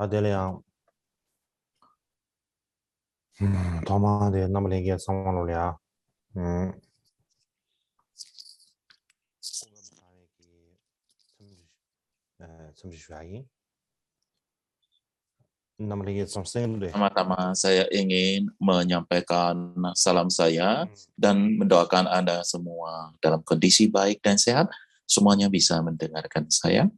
得了样，他妈的，那么连给上网了呀，怎么学英？那么连给上升了？ Pertama-tama saya ingin menyampaikan salam saya dan mendoakan Anda semua dalam kondisi baik dan sehat. Semuanya bisa mendengarkan saya.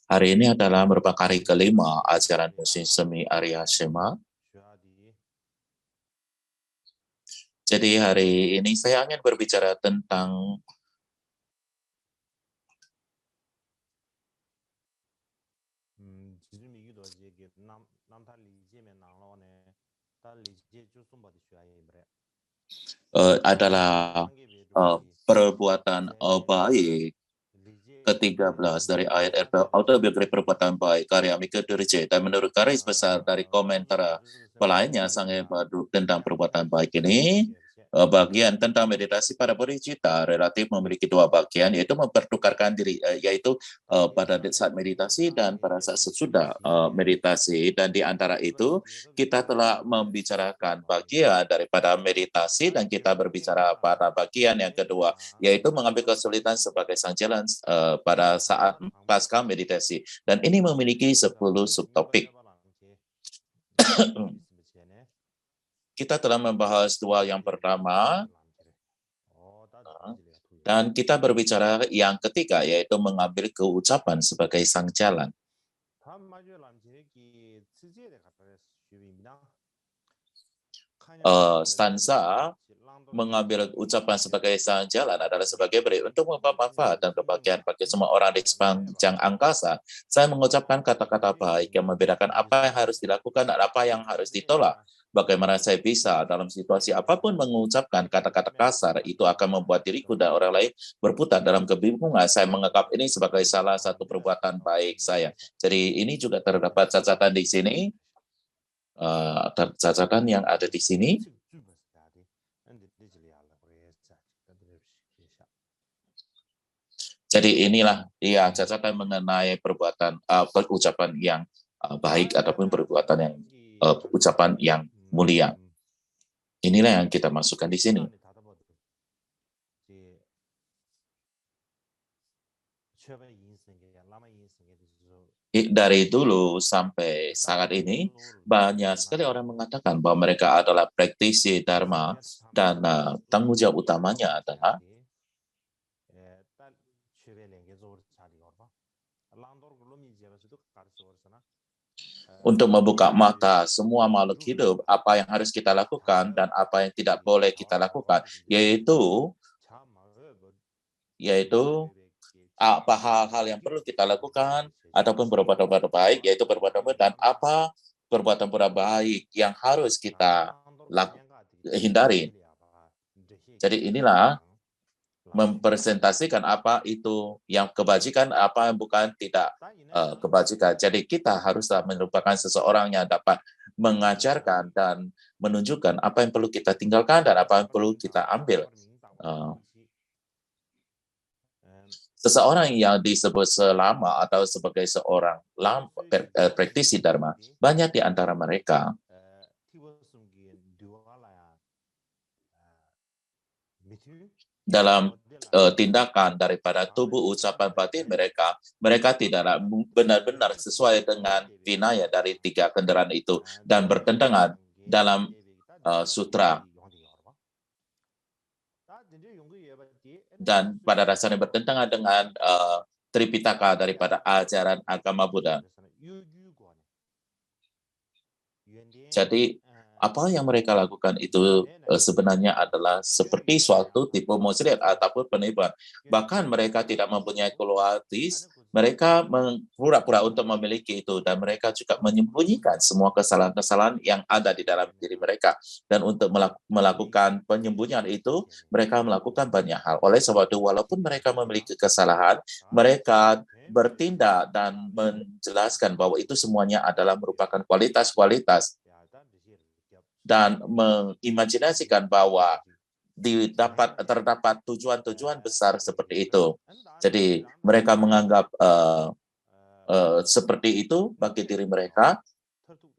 Hari ini adalah merupakan hari kelima ajaran musim semi Arya Shema. Jadi hari ini saya ingin berbicara tentang adalah perbuatan baik ke-13 dari ayat autobiografi perbuatan baik karya Mika Durje, dan menurut garis besar dari komentar pelayannya sangat tentang perbuatan baik ini, bagian tentang meditasi pada body cita relatif memiliki dua bagian, yaitu mempertukarkan diri, yaitu pada saat meditasi dan pada saat sesudah meditasi. Dan di antara itu kita telah membicarakan bagian daripada meditasi, dan kita berbicara pada bagian yang kedua, yaitu mengambil kesulitan sebagai sang jalan pada saat pasca meditasi. Dan ini memiliki 10 subtopik. Kita telah membahas dua yang pertama, dan kita berbicara yang ketiga, yaitu mengambil keucapan sebagai sang jalan. Stanza mengambil ucapan sebagai sang jalan adalah sebagai berikut: untuk membawa manfaat dan kebahagiaan bagi semua orang di sepanjang angkasa, saya mengucapkan kata-kata baik yang membedakan apa yang harus dilakukan dan apa yang harus ditolak. Bagaimana saya bisa dalam situasi apapun mengucapkan kata-kata kasar, itu akan membuat diriku dan orang lain berputar dalam kebingungan. Saya menganggap ini sebagai salah satu perbuatan baik saya. Jadi ini juga terdapat catatan di sini, catatan yang ada di sini. Jadi inilah ya catatan mengenai perbuatan ucapan yang baik ataupun perbuatan yang ucapan yang mulia. Inilah yang kita masukkan di sini. Dari dulu sampai saat ini, banyak sekali orang mengatakan bahwa mereka adalah praktisi Dharma, dan tanggung jawab utamanya adalah untuk membuka mata semua makhluk hidup apa yang harus kita lakukan dan apa yang tidak boleh kita lakukan, yaitu apa hal-hal yang perlu kita lakukan ataupun perbuatan baik, yaitu perbuatan baik, dan apa perbuatan baik yang harus kita hindari. Jadi inilah mempresentasikan apa itu yang kebajikan, apa yang bukan tidak kebajikan. Jadi kita haruslah merupakan seseorang yang dapat mengajarkan dan menunjukkan apa yang perlu kita tinggalkan dan apa yang perlu kita ambil. Seseorang yang disebut selama atau sebagai seorang praktisi Dharma, banyak di antara mereka dalam tindakan daripada tubuh ucapan batin mereka tidak benar-benar sesuai dengan vinaya dari 3 kendaraan itu dan bertentangan dalam sutra, dan pada dasarnya bertentangan dengan Tripitaka daripada ajaran agama Buddha. Jadi apa yang mereka lakukan itu sebenarnya adalah seperti suatu tipe musyrik ataupun penipuan. Bahkan mereka tidak mempunyai kualitas, mereka pura-pura untuk memiliki itu, dan mereka juga menyembunyikan semua kesalahan-kesalahan yang ada di dalam diri mereka. Dan untuk melakukan penyembunyian itu, mereka melakukan banyak hal. Oleh sebab itu, walaupun mereka memiliki kesalahan, mereka bertindak dan menjelaskan bahwa itu semuanya adalah merupakan kualitas-kualitas, dan mengimajinasikan bahwa terdapat tujuan-tujuan besar seperti itu. Jadi mereka menganggap seperti itu bagi diri mereka,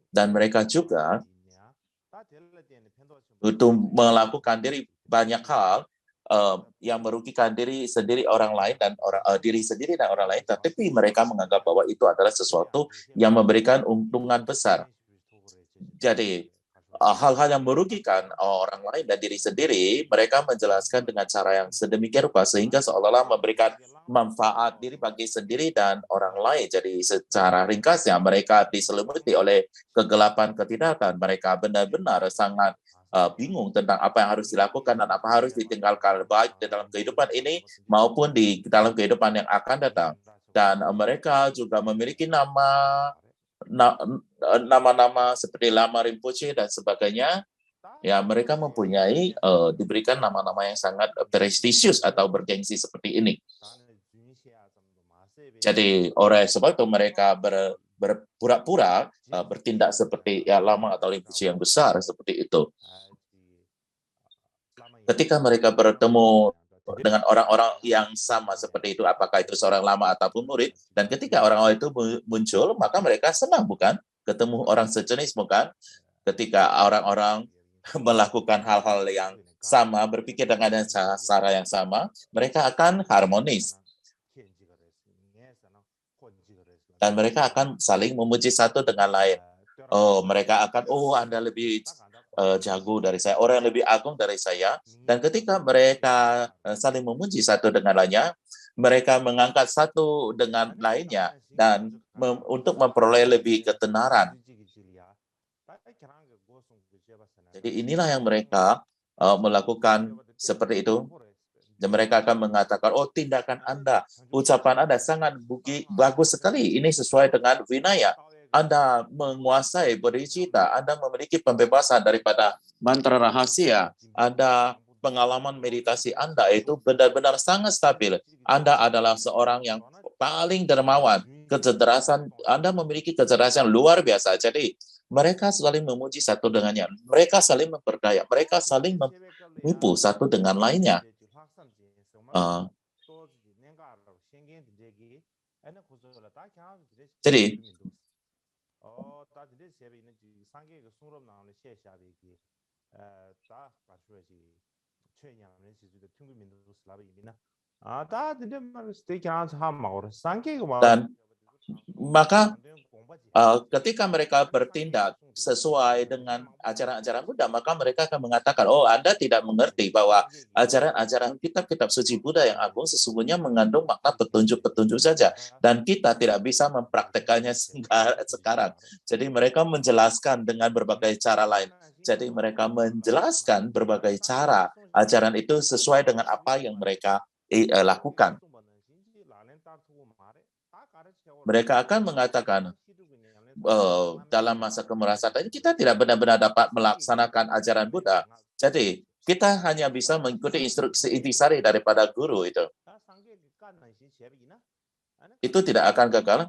dan mereka juga untuk melakukan banyak hal yang merugikan diri sendiri, orang lain, dan diri sendiri dan orang lain, tetapi mereka menganggap bahwa itu adalah sesuatu yang memberikan untungan besar. Jadi hal-hal yang merugikan orang lain dan diri sendiri, mereka menjelaskan dengan cara yang sedemikian rupa sehingga seolah-olah memberikan manfaat diri bagi sendiri dan orang lain. Jadi secara ringkasnya, mereka diselimuti oleh kegelapan ketidaktahuan. Mereka benar-benar sangat bingung tentang apa yang harus dilakukan dan apa harus ditinggalkan, baik di dalam kehidupan ini maupun di dalam kehidupan yang akan datang. Dan mereka juga memiliki nama-nama seperti Lama Rinpoche dan sebagainya. Ya, mereka mempunyai diberikan nama-nama yang sangat prestisius atau bergengsi seperti ini. Jadi oleh sebab itu mereka berpura-pura bertindak seperti Lama atau Rinpoche yang besar seperti itu. Ketika mereka bertemu dengan orang-orang yang sama seperti itu, apakah itu seorang lama ataupun murid, dan ketika orang-orang itu muncul, maka mereka senang, bukan? Ketemu orang sejenis, bukan? Ketika orang-orang melakukan hal-hal yang sama, berpikir dengan cara yang sama, mereka akan harmonis. Dan mereka akan saling memuji satu dengan lain. Mereka akan, Anda lebih jago dari saya, orang yang lebih agung dari saya. Dan ketika mereka saling memuji satu dengan lainnya, mereka mengangkat satu dengan lainnya dan untuk memperoleh lebih ketenaran. Jadi inilah yang mereka melakukan seperti itu. Dan mereka akan mengatakan, tindakan Anda, ucapan Anda sangat bagus sekali. Ini sesuai dengan Vinaya. Anda menguasai bodhicitta, Anda memiliki pembebasan daripada mantra rahasia, Anda pengalaman meditasi Anda itu benar-benar sangat stabil. Anda adalah seorang yang paling dermawan, kecerdasan Anda memiliki kecerdasan luar biasa. Jadi mereka saling memuji satu dengannya, mereka saling memperdaya, mereka saling menipu satu dengan lainnya. Jadi dan maka ketika mereka bertindak sesuai dengan ajaran-ajaran Buddha, maka mereka akan mengatakan, Anda tidak mengerti bahwa ajaran-ajaran kitab-kitab suci Buddha yang agung sesungguhnya mengandung makna petunjuk-petunjuk saja, dan kita tidak bisa mempraktekannya sekarang. Jadi mereka menjelaskan dengan berbagai cara lain. Jadi mereka menjelaskan berbagai cara ajaran itu sesuai dengan apa yang mereka lakukan. Mereka akan mengatakan, dalam masa kemerasaan kita tidak benar-benar dapat melaksanakan ajaran Buddha. Jadi kita hanya bisa mengikuti instruksi intisari daripada guru itu. Itu tidak akan gagal.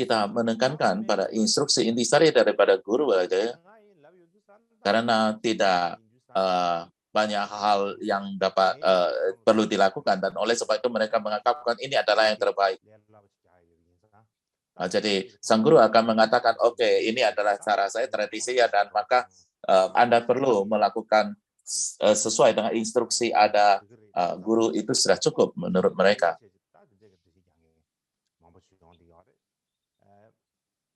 Kita menekankan pada instruksi intisari daripada guru saja, karena tidak banyak hal yang dapat perlu dilakukan, dan oleh sebab itu mereka mengatakan ini adalah yang terbaik. Jadi sang guru akan mengatakan, ini adalah cara saya, tradisinya, dan maka Anda perlu melakukan sesuai dengan instruksi ada guru, itu sudah cukup menurut mereka.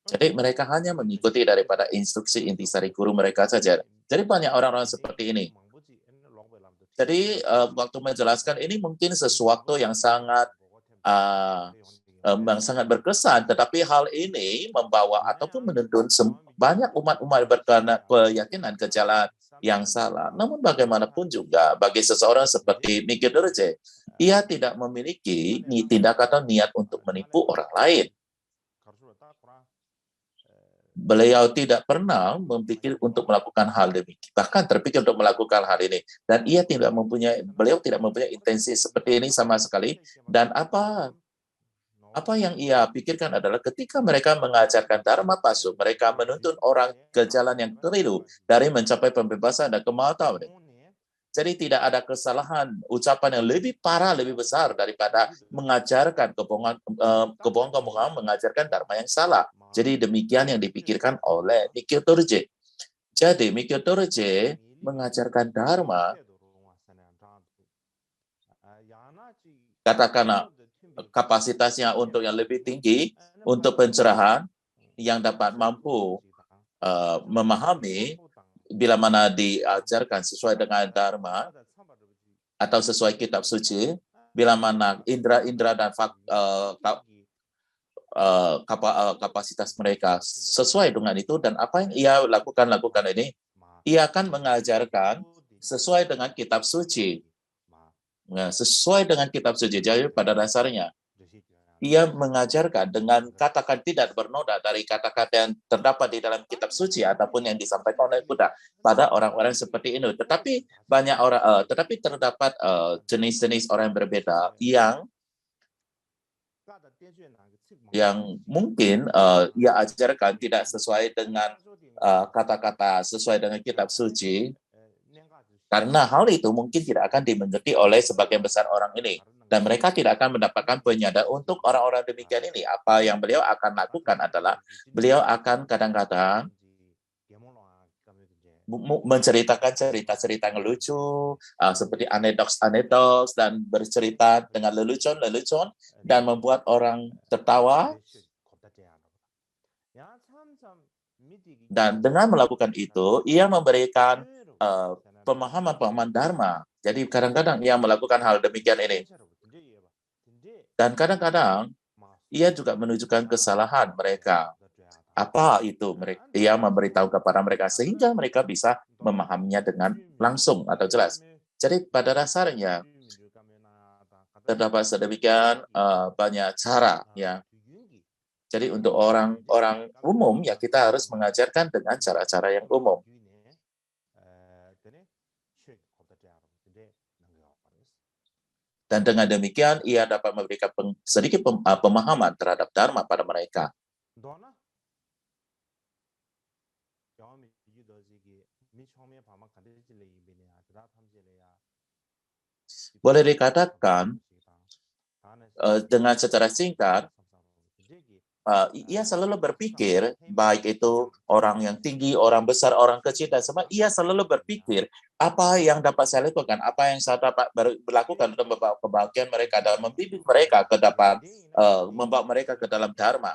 Jadi mereka hanya mengikuti daripada instruksi intisari guru mereka saja. Jadi banyak orang-orang seperti ini. Jadi waktu menjelaskan ini mungkin sesuatu yang sangat berkesan, tetapi hal ini membawa ataupun menuntun banyak umat-umat berkeyakinan ke jalan yang salah. Namun bagaimanapun juga bagi seseorang seperti Miki Dorje, ia tidak memiliki tindak atau niat untuk menipu orang lain. Beliau tidak pernah memikir untuk melakukan hal demikian, bahkan terpikir untuk melakukan hal ini. Dan beliau tidak mempunyai intensi seperti ini sama sekali. Dan apa yang ia pikirkan adalah ketika mereka mengajarkan Dharma palsu, mereka menuntun orang ke jalan yang keliru dari mencapai pembebasan dan kemahuan. Jadi tidak ada kesalahan ucapan yang lebih parah, lebih besar daripada mengajarkan kebohongan, mengajarkan Dharma yang salah. Jadi demikian yang dipikirkan oleh Mikyo Dorje. Jadi Mikyo Dorje mengajarkan Dharma, katakanlah kapasitasnya untuk yang lebih tinggi, untuk pencerahan yang dapat mampu memahami bila mana diajarkan sesuai dengan Dharma atau sesuai kitab suci, bila mana indera-indera dan kapasitas mereka sesuai dengan itu, dan apa yang ia lakukan ini, ia akan mengajarkan sesuai dengan kitab suci. Nah, sesuai dengan kitab suci. Jadi pada dasarnya ia mengajarkan dengan kata-kata tidak bernoda dari kata-kata yang terdapat di dalam kitab suci ataupun yang disampaikan oleh Buddha pada orang-orang seperti ini. Tetapi banyak orang, tetapi terdapat jenis-jenis orang yang berbeda yang mungkin ia ajarkan tidak sesuai dengan kata-kata sesuai dengan kitab suci. Karena hal itu mungkin tidak akan dimengerti oleh sebagian besar orang ini. Dan mereka tidak akan mendapatkan penyadar untuk orang-orang demikian ini. Apa yang beliau akan lakukan adalah, beliau akan kadang-kadang menceritakan cerita-cerita yang lucu, seperti anekdotes dan bercerita dengan lelucon, dan membuat orang tertawa. Dan dengan melakukan itu, ia memberikan pemahaman Dharma. Jadi kadang-kadang ia melakukan hal demikian ini. Dan kadang-kadang ia juga menunjukkan kesalahan mereka. Apa itu? Ia memberitahu kepada mereka sehingga mereka bisa memahaminya dengan langsung atau jelas. Jadi pada dasarnya terdapat sedemikian banyak cara, ya. Jadi untuk orang umum ya kita harus mengajarkan dengan cara-cara yang umum. Dan dengan demikian, ia dapat memberikan sedikit pemahaman terhadap Dharma pada mereka. Boleh dikatakan, dengan secara singkat, ia selalu berpikir, baik itu orang yang tinggi, orang besar, orang kecil, dan semua, ia selalu berpikir, apa yang dapat saya lakukan, apa yang saya dapat berlakukan untuk membawa kebahagiaan mereka, dan membimbing mereka ke dapat membawa mereka ke dalam Dharma.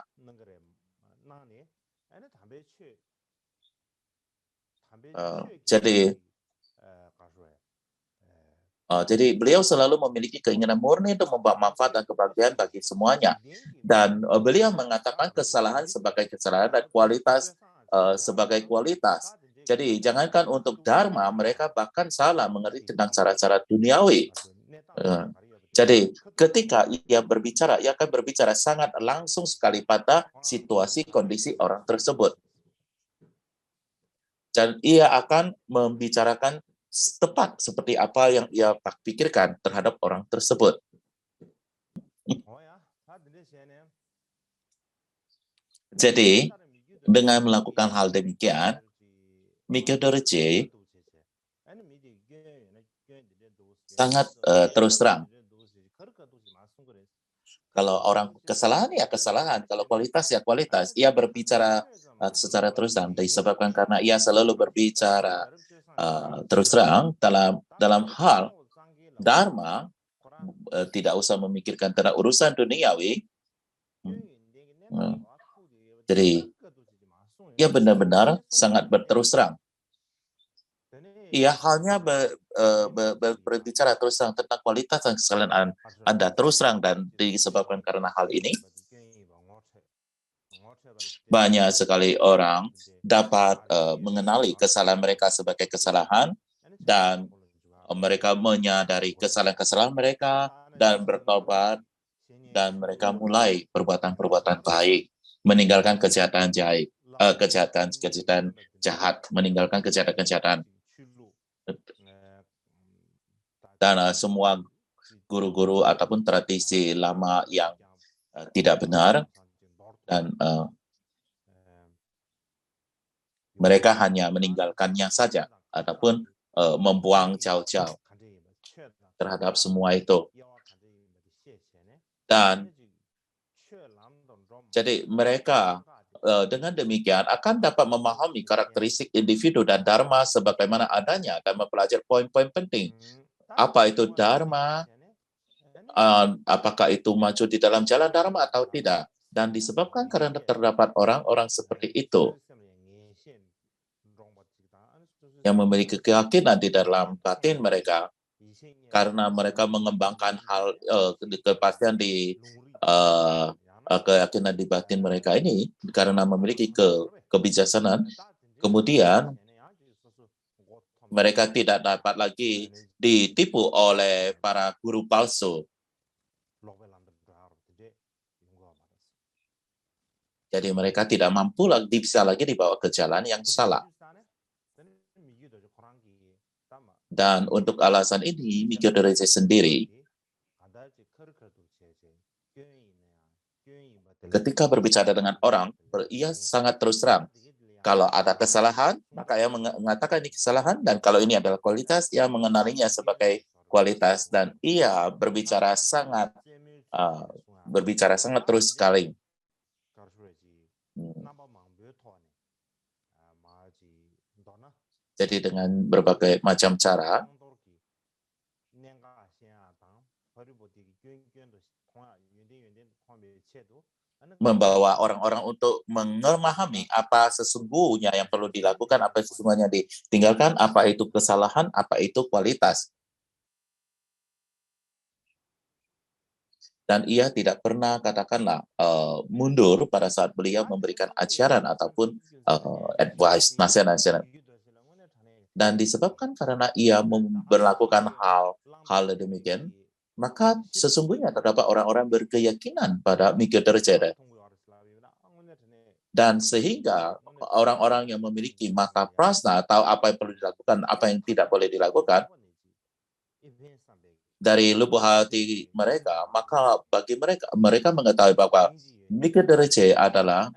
Jadi beliau selalu memiliki keinginan murni untuk membawa manfaat dan kebahagiaan bagi semuanya. Dan beliau mengatakan kesalahan sebagai kesalahan dan kualitas sebagai kualitas. Jadi jangankan untuk Dharma, mereka bahkan salah mengerti tentang cara-cara duniawi. Jadi ketika ia berbicara, ia akan berbicara sangat langsung sekali pada situasi kondisi orang tersebut. Dan ia akan membicarakan tepat seperti apa yang ia pikirkan terhadap orang tersebut. Jadi, dengan melakukan hal demikian, Mikyo Dorje sangat terus terang. Kalau orang kesalahan, ya kesalahan. Kalau kualitas, ya kualitas. Ia berbicara secara terus terang, disebabkan karena ia selalu berbicara terus terang dalam hal Dharma, tidak usah memikirkan tentang urusan duniawi. Jadi ia benar-benar sangat berterus terang. Ia hanya berbicara terus terang tentang kualitas dan kesalahan Anda terus terang, dan disebabkan karena hal ini Banyak sekali orang dapat mengenali kesalahan mereka sebagai kesalahan dan mereka menyadari kesalahan-kesalahan mereka dan bertobat dan mereka mulai perbuatan-perbuatan baik, meninggalkan kejahatan jahat, kejahatan jahat, meninggalkan kejahatan-kejahatan. Dan semua guru-guru ataupun tradisi lama yang tidak benar dan mereka hanya meninggalkannya saja ataupun membuang jauh-jauh terhadap semua itu. Dan jadi mereka dengan demikian akan dapat memahami karakteristik individu dan dharma sebagaimana adanya dan mempelajari poin-poin penting. Apa itu dharma? Apakah itu maju di dalam jalan dharma atau tidak? Dan disebabkan karena terdapat orang-orang seperti itu yang memiliki keyakinan di dalam batin mereka, karena mereka mengembangkan hal kepastian di keyakinan di batin mereka ini, karena memiliki kebijaksanaan, kemudian mereka tidak dapat lagi ditipu oleh para guru palsu. Jadi mereka tidak mampu bisa lagi dibawa ke jalan yang salah. Dan untuk alasan ini, Mikyo Dorje sendiri, ketika berbicara dengan orang, ia sangat terus terang. Kalau ada kesalahan, maka ia mengatakan ini kesalahan, dan kalau ini adalah kualitas, ia mengenalinya sebagai kualitas, dan ia berbicara sangat terus sekali. Jadi dengan berbagai macam cara, membawa orang-orang untuk memahami apa sesungguhnya yang perlu dilakukan, apa sesungguhnya ditinggalkan, apa itu kesalahan, apa itu kualitas. Dan ia tidak pernah katakanlah mundur pada saat beliau memberikan ajaran ataupun advice, nasihat-nasihat. Dan disebabkan karena ia memperlakukan hal demikian, maka sesungguhnya terdapat orang-orang berkeyakinan pada Mikyo Dorje. Dan sehingga orang-orang yang memiliki mata prasna tahu apa yang perlu dilakukan, apa yang tidak boleh dilakukan dari lubuk hati mereka, maka bagi mereka mengetahui bahwa Mikyo Dorje adalah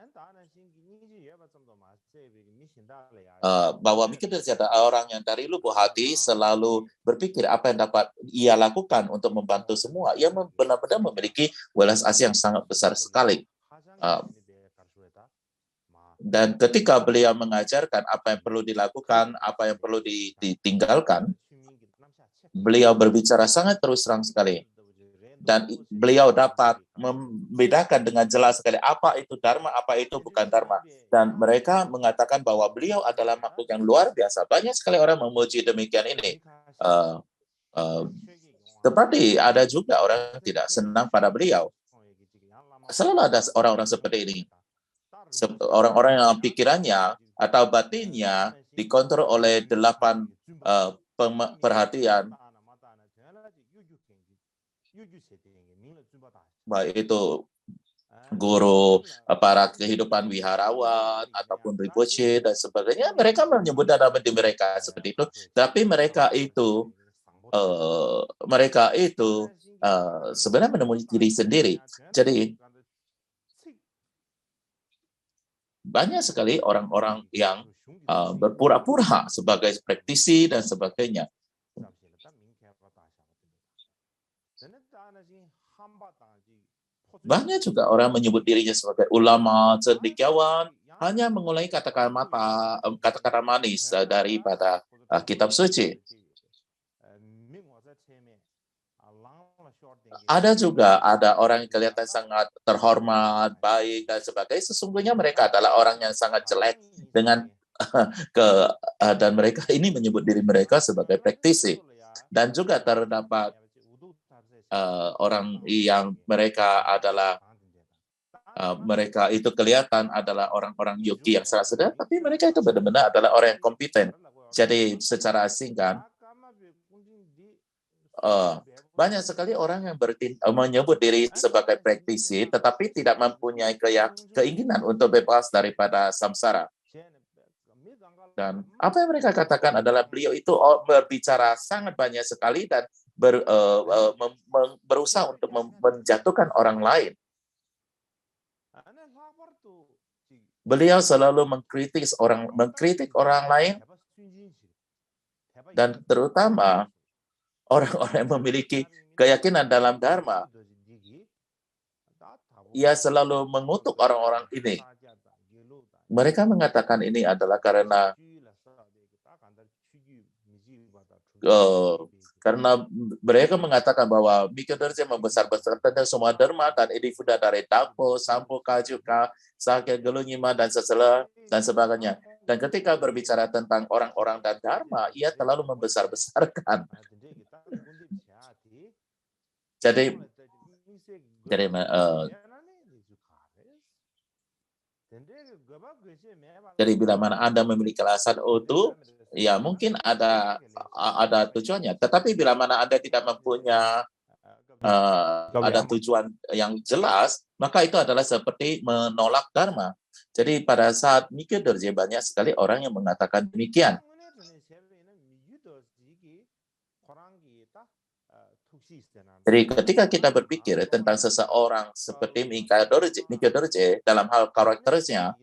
bahwa Mikyo Dorje adalah orang yang dari lubuk hati selalu berpikir apa yang dapat ia lakukan untuk membantu semua. Ia benar-benar memiliki welas asih yang sangat besar sekali. Dan ketika beliau mengajarkan apa yang perlu dilakukan, apa yang perlu ditinggalkan, beliau berbicara sangat terus terang sekali. Dan beliau dapat membedakan dengan jelas sekali apa itu dharma, apa itu bukan dharma. Dan mereka mengatakan bahwa beliau adalah makhluk yang luar biasa. Banyak sekali orang memuji demikian ini. Tetapi ada juga orang yang tidak senang pada beliau. Selalu ada orang-orang seperti ini. Orang-orang yang pikirannya atau batinnya dikontrol oleh 8 perhatian, baik itu guru, para kehidupan wiharawan ataupun Rinpoche dan sebagainya. Mereka menyebut nama di mereka seperti itu, tapi mereka itu sebenarnya menemui diri sendiri. Jadi banyak sekali orang-orang yang berpura-pura sebagai praktisi dan sebagainya. Banyak juga orang menyebut dirinya sebagai ulama, cendekiawan, hanya mengulangi kata-kata manis daripada kitab suci. Ada juga orang yang kelihatan sangat terhormat, baik dan sebagainya. Sesungguhnya mereka adalah orang yang sangat jelek dan mereka ini menyebut diri mereka sebagai praktisi. Dan juga terdapat orang yang mereka adalah mereka itu kelihatan adalah orang-orang yogi yang sangat sederhana, tapi mereka itu benar-benar adalah orang yang kompeten. Jadi secara singkat, banyak sekali orang yang menyebut diri sebagai praktisi, tetapi tidak mempunyai keinginan untuk bebas daripada samsara. Dan apa yang mereka katakan adalah beliau itu berbicara sangat banyak sekali dan berusaha untuk menjatuhkan orang lain. Beliau selalu mengkritik orang lain, dan terutama orang-orang yang memiliki keyakinan dalam Dharma. Ia selalu mengutuk orang-orang ini. Mereka mengatakan ini adalah karena mereka mengatakan bahwa Mika Dorje membesar-besarkan semua dharma dan individu dari Dapo, Sampo, Kajuka, Sakya, Gelunyima, dan sebagainya. Dan ketika berbicara tentang orang-orang dan dharma, ia terlalu membesar-besarkan. Jadi bila mana Anda memiliki alasan itu, ya mungkin ada tujuannya. Tetapi bila mana Anda tidak mempunyai ada tujuan yang jelas, maka itu adalah seperti menolak dharma. Jadi pada saat Mika Dorje banyak sekali orang yang mengatakan demikian. Jadi ketika kita berpikir tentang seseorang seperti Mika Dorje dalam hal karakternya,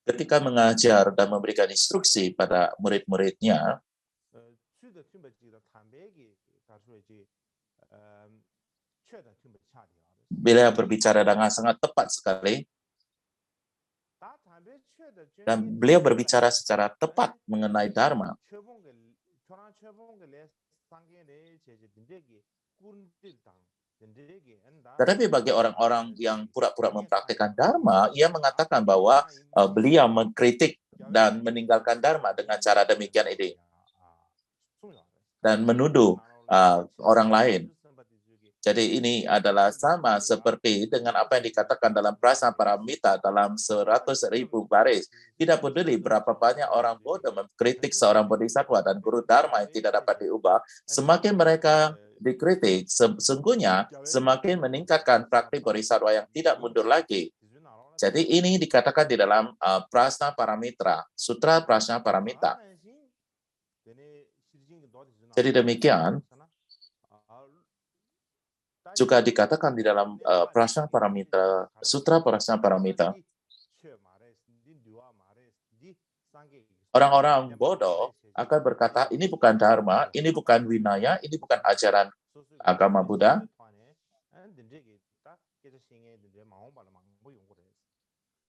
ketika mengajar dan memberikan instruksi pada murid-muridnya, beliau berbicara dengan sangat tepat sekali, dan beliau berbicara secara tepat mengenai Dharma. Tetapi bagi orang-orang yang pura-pura mempraktikkan Dharma, ia mengatakan bahwa beliau mengkritik dan meninggalkan Dharma dengan cara demikian ini, dan menuduh orang lain. Jadi ini adalah sama seperti dengan apa yang dikatakan dalam Prasna Paramita dalam 100.000 baris. Tidak peduli berapa banyak orang bodoh mengkritik seorang bodhisattva dan guru Dharma yang tidak dapat diubah, semakin mereka dikritik, sesungguhnya semakin meningkatkan praktik bodhisattva yang tidak mundur lagi. Jadi ini dikatakan di dalam Prasna Paramita, Sutra Prasna Paramita. Jadi demikian, juga dikatakan di dalam Prasna Paramita, Sutra Prasna Paramita, orang-orang bodoh akan berkata, ini bukan Dharma, ini bukan Vinaya, ini bukan ajaran agama Buddha.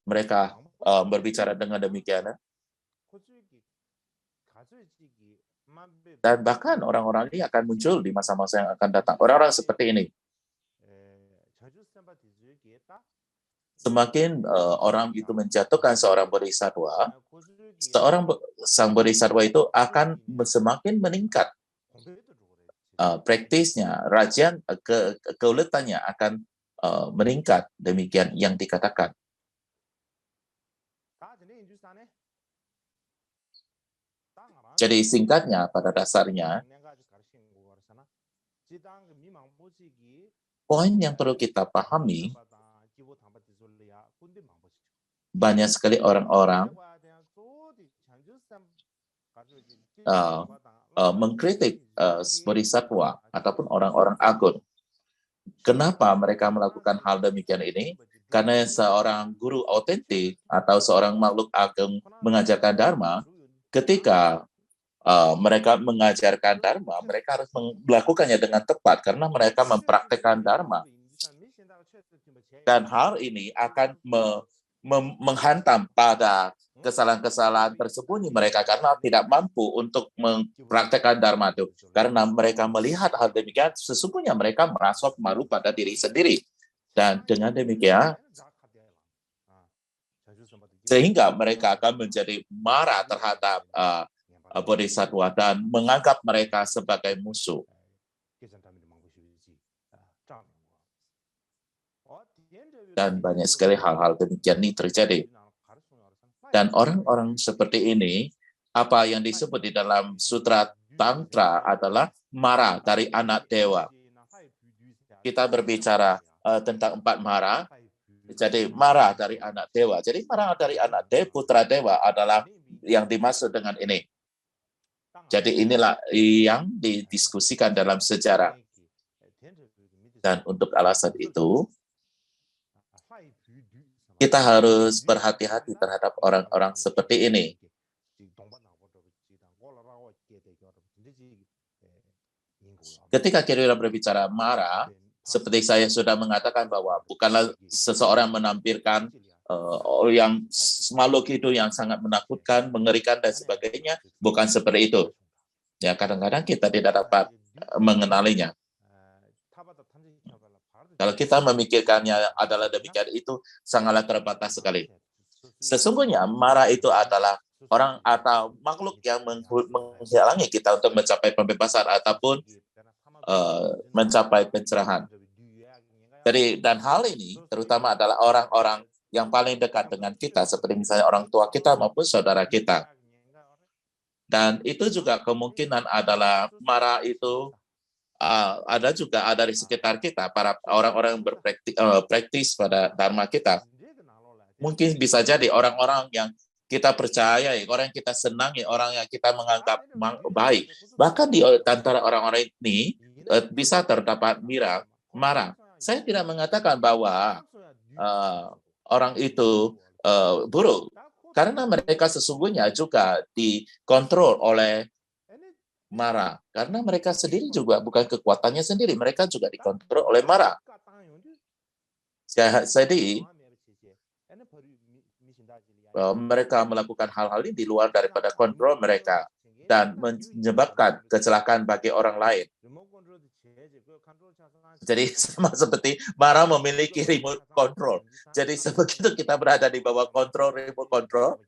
Mereka berbicara dengan demikian. Dan bahkan orang-orang ini akan muncul di masa-masa yang akan datang. Orang-orang seperti ini. Semakin orang itu menjatuhkan seorang bodhisattva, sang bodhisattva itu akan semakin meningkat. Praktisnya, rajian, keuletannya akan meningkat. Demikian yang dikatakan. Jadi singkatnya, pada dasarnya, poin yang perlu kita pahami, banyak sekali orang-orang mengkritik bodhisattva ataupun orang-orang agung. Kenapa mereka melakukan hal demikian ini? Karena seorang guru autentik atau seorang makhluk agung mengajarkan Dharma, ketika mereka mengajarkan Dharma, mereka harus melakukannya dengan tepat karena mereka mempraktekkan Dharma. Dan hal ini akan menghantam pada kesalahan-kesalahan tersembunyi mereka karena tidak mampu untuk mempraktekkan Dharma itu. Karena mereka melihat hal demikian, sesungguhnya mereka merasa malu pada diri sendiri. Dan dengan demikian, sehingga mereka akan menjadi marah terhadap bodhisattva dan menganggap mereka sebagai musuh. Dan banyak sekali hal-hal demikian ini terjadi. Dan orang-orang seperti ini, apa yang disebut di dalam sutra Tantra adalah mara dari anak dewa. Kita berbicara tentang 4 mara, jadi mara dari anak dewa. Jadi mara dari anak dewa, putra dewa adalah yang dimaksud dengan ini. Jadi inilah yang didiskusikan dalam sejarah. Dan untuk alasan itu, kita harus berhati-hati terhadap orang-orang seperti ini. Ketika kita berbicara marah, seperti saya sudah mengatakan bahwa bukanlah seseorang menampilkan yang makhluk itu yang sangat menakutkan, mengerikan dan sebagainya, bukan seperti itu. Ya, kadang-kadang kita tidak dapat mengenalinya. Kalau kita memikirkannya adalah demikian, itu sangatlah terbatas sekali. Sesungguhnya marah itu adalah orang atau makhluk yang menghalangi kita untuk mencapai pembebasan ataupun mencapai pencerahan. Jadi, dan hal ini terutama adalah orang-orang yang paling dekat dengan kita, seperti misalnya orang tua kita maupun saudara kita. Dan itu juga kemungkinan adalah marah itu ada juga ada di sekitar kita, para orang-orang yang berpraktis pada dharma kita. Mungkin bisa jadi orang-orang yang kita percayai, orang yang kita senangi, orang yang kita menganggap baik. Bahkan di antara orang-orang ini bisa terdapat marah. Saya tidak mengatakan bahwa orang itu buruk, karena mereka sesungguhnya juga dikontrol oleh marah. Karena mereka sendiri juga bukan kekuatannya sendiri, mereka juga dikontrol oleh marah. Jadi mereka melakukan hal-hal ini di luar daripada kontrol mereka dan menyebabkan kecelakaan bagi orang lain. Jadi sama seperti marah memiliki remote control. Jadi sebegitu kita berada di bawah kontrol remote control,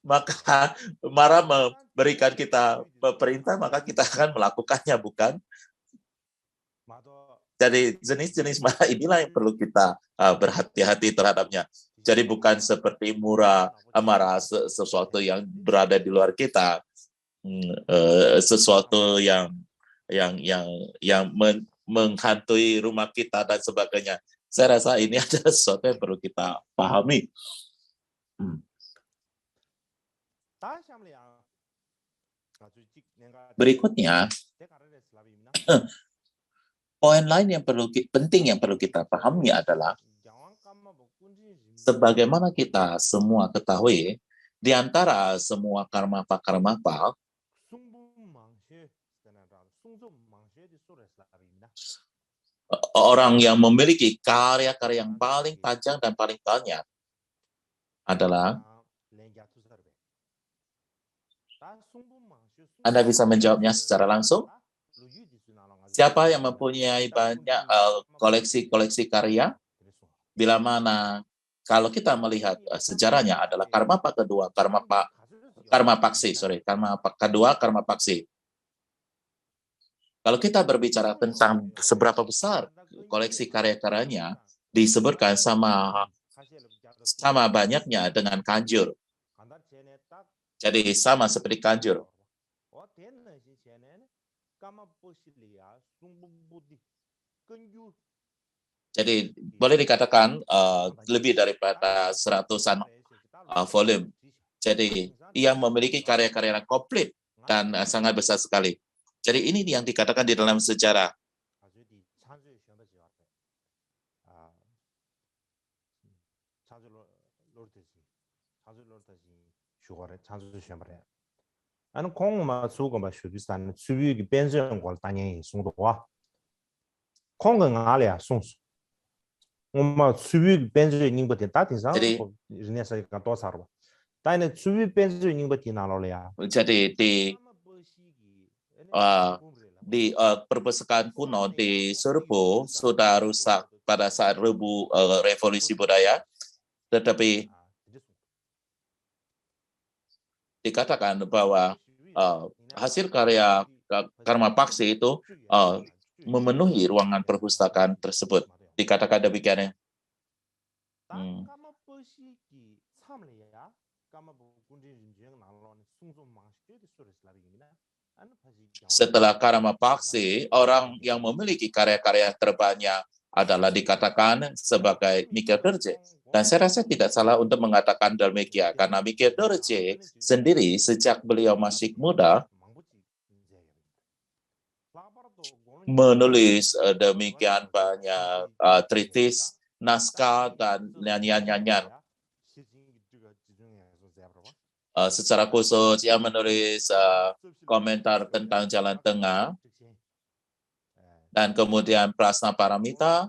maka marah memberikan kita perintah, maka kita akan melakukannya, bukan? Jadi jenis-jenis marah inilah yang perlu kita berhati-hati terhadapnya. Jadi bukan seperti marah sesuatu yang berada di luar kita, sesuatu yang menghantui rumah kita dan sebagainya. Saya rasa ini adalah sesuatu yang perlu kita pahami. Berikutnya, poin lain yang penting yang perlu kita pahami adalah sebagaimana kita semua ketahui, di antara semua karma-karma orang yang memiliki karya-karya yang paling panjang dan paling banyak adalah, Anda bisa menjawabnya secara langsung. Siapa yang mempunyai banyak koleksi-koleksi karya? Bila mana kalau kita melihat sejarahnya adalah karma kedua, karma paksi. Kalau kita berbicara tentang seberapa besar koleksi karya-karyanya, disebutkan sama banyaknya dengan Kanjur. Jadi sama seperti Kanjur. Jadi boleh dikatakan lebih daripada 100-an volume. Jadi ia memiliki karya-karya yang komplit dan sangat besar sekali. Jadi ini yang dikatakan di dalam sejarah. Jadi di perpustakaan kuno di Serbu sudah rusak pada saat revolusi budaya, tetapi dikatakan bahwa hasil karya karma paksi itu memenuhi ruangan perpustakaan tersebut. Dikatakan demikian. Hmm. Setelah Karama Paksi, orang yang memiliki karya-karya terbanyak adalah dikatakan sebagai Mikhail Dorje. Dan saya rasa tidak salah untuk mengatakan demikian, karena Mikhail Dorje sendiri sejak beliau masih muda menulis demikian banyak treatise, naskah, dan nyanyian-nyanyian. Secara khusus, ia menulis komentar tentang Jalan Tengah, dan kemudian Prasna Paramita,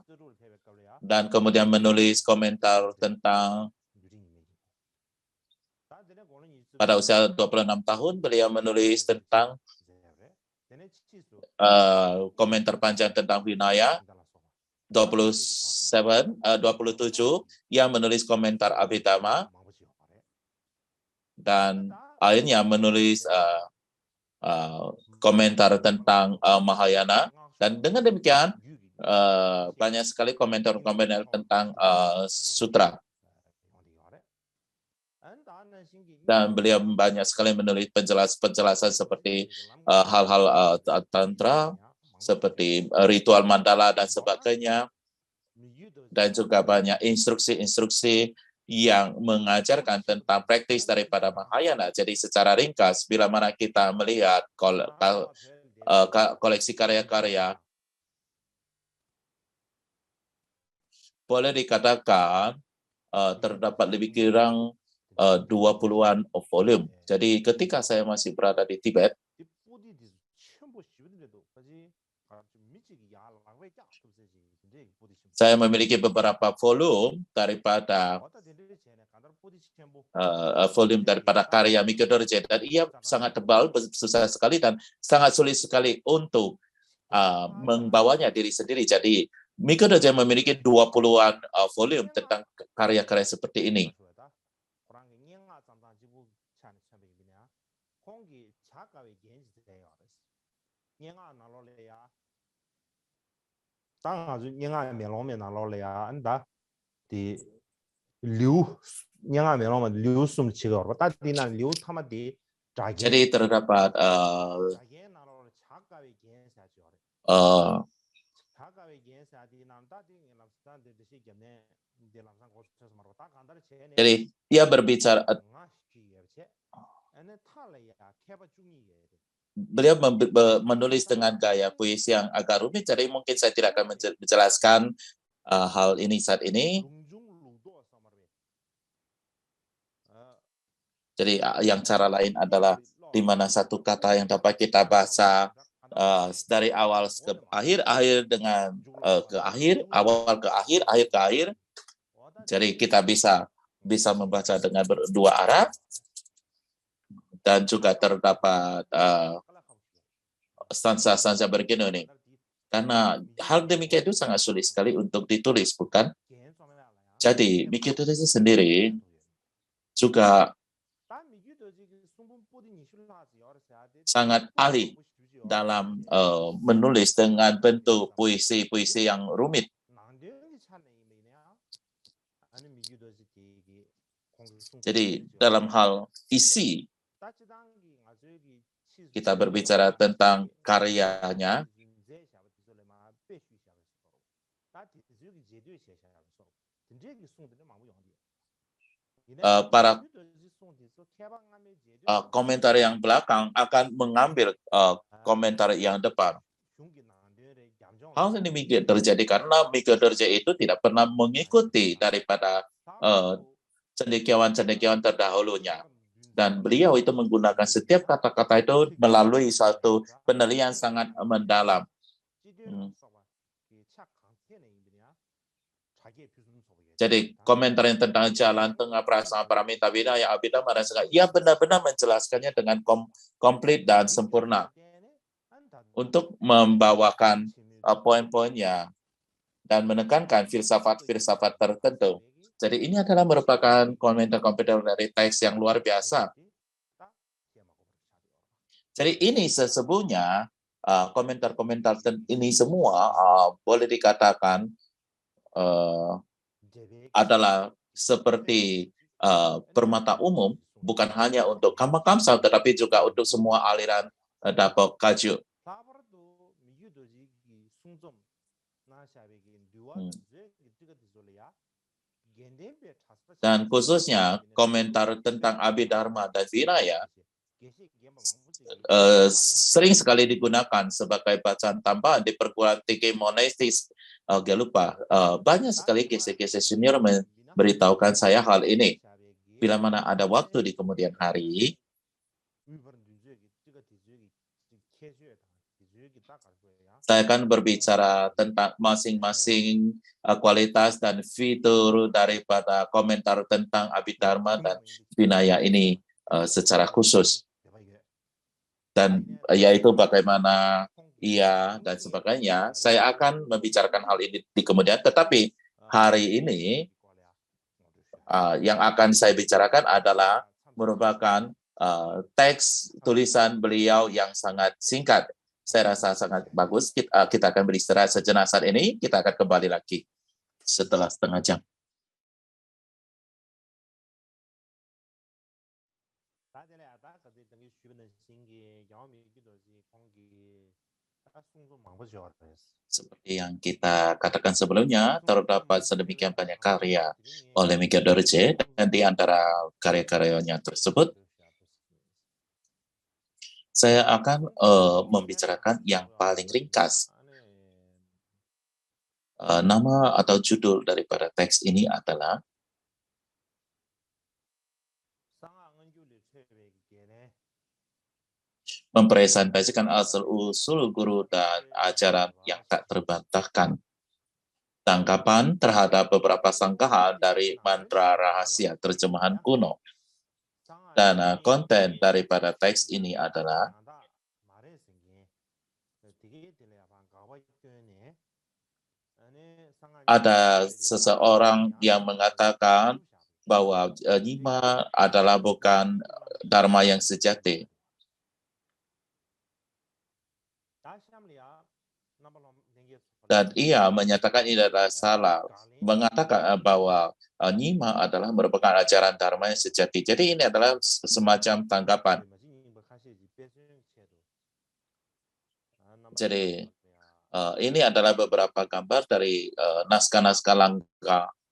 dan kemudian menulis komentar tentang pada usia 26 tahun, beliau menulis tentang komentar panjang tentang Vinaya. 27, yang menulis komentar Abhidhamma, dan akhirnya menulis komentar tentang Mahayana. Dan dengan demikian, banyak sekali komentar-komentar tentang sutra. Dan beliau banyak sekali menulis penjelasan seperti hal-hal tantra, seperti ritual mandala dan sebagainya, dan juga banyak instruksi-instruksi yang mengajarkan tentang praktis daripada Mahayana. Jadi secara ringkas, bila mana kita melihat koleksi karya-karya, boleh dikatakan terdapat lebih kurang 20-an volume. Jadi ketika saya masih berada di Tibet, saya memiliki beberapa volume daripada karya Mikhail Dorje, dan ia sangat tebal, susah sekali, dan sangat sulit sekali untuk membawanya diri sendiri. Jadi Mikhail Dorje memiliki 20-an volume tentang karya-karya seperti ini. Jadi terdapat jadi dia berbicara, beliau menulis dengan gaya puisi yang agak rumit, jadi mungkin saya tidak akan menjelaskan hal ini saat ini. Jadi yang cara lain adalah di mana satu kata yang dapat kita baca dari awal ke akhir, akhir dengan ke akhir, awal ke akhir, akhir ke akhir. Jadi kita bisa membaca dengan berdua arah, dan juga terdapat stansa-stansa begini nih. Karena hal demikian itu sangat sulit sekali untuk ditulis, bukan? Jadi Mikhail Dorje sendiri juga sangat ahli dalam menulis dengan bentuk puisi-puisi yang rumit. Jadi dalam hal isi, kita berbicara tentang karyanya, para komentar yang belakang akan mengambil komentar yang depan. Hal ini terjadi karena Mikhail Dorje itu tidak pernah mengikuti daripada cendekiawan-cendekiawan terdahulunya. Dan beliau itu menggunakan setiap kata-kata itu melalui suatu penelitian sangat mendalam. Jadi komentar yang tentang Jalan Tengah, Prasna Paramita, Vinaya, Abhidhamma, dan segala, ia benar-benar menjelaskannya dengan komplit dan sempurna untuk membawakan poin-poinnya dan menekankan filsafat-filsafat tertentu. Jadi ini adalah merupakan komentar-komentar dari teks yang luar biasa. Jadi ini sesungguhnya komentar-komentar ini semua boleh dikatakan adalah seperti permata umum, bukan hanya untuk Kamma Kamsa, tetapi juga untuk semua aliran Dapo Kaju. Dan khususnya komentar tentang Abhidharma dan Vinaya sering sekali digunakan sebagai bacaan tambahan di perguruan tinggi monastiks. Jangan lupa, banyak sekali kisah-kisah senior memberitahukan saya hal ini. Bila mana ada waktu di kemudian hari, saya akan berbicara tentang masing-masing kualitas dan fitur daripada komentar tentang Abhidharma dan Vinaya ini secara khusus. Dan yaitu bagaimana ia dan sebagainya. Saya akan membicarakan hal ini di kemudian, tetapi hari ini yang akan saya bicarakan adalah merupakan teks tulisan beliau yang sangat singkat. Saya rasa sangat bagus. Kita akan beristirahat sejenak saat ini. Kita akan kembali lagi setelah setengah jam. Seperti yang kita katakan sebelumnya, terdapat sedemikian banyak karya oleh Mikyo Dorje, dan di antara karya-karyanya tersebut, saya akan membicarakan yang paling ringkas. Nama atau judul daripada teks ini adalah mempresentasikan asal-usul guru dan ajaran yang tak terbantahkan. Tanggapan terhadap beberapa sanggahan dari mantra rahasia terjemahan kuno. Dan konten daripada teks ini adalah ada seseorang yang mengatakan bahwa Nyima adalah bukan Dharma yang sejati. Dan ia menyatakan ini adalah salah, mengatakan bahwa Nyima adalah merupakan ajaran Dharma yang sejati. Jadi ini adalah semacam tanggapan. Jadi ini adalah beberapa gambar dari naskah-naskah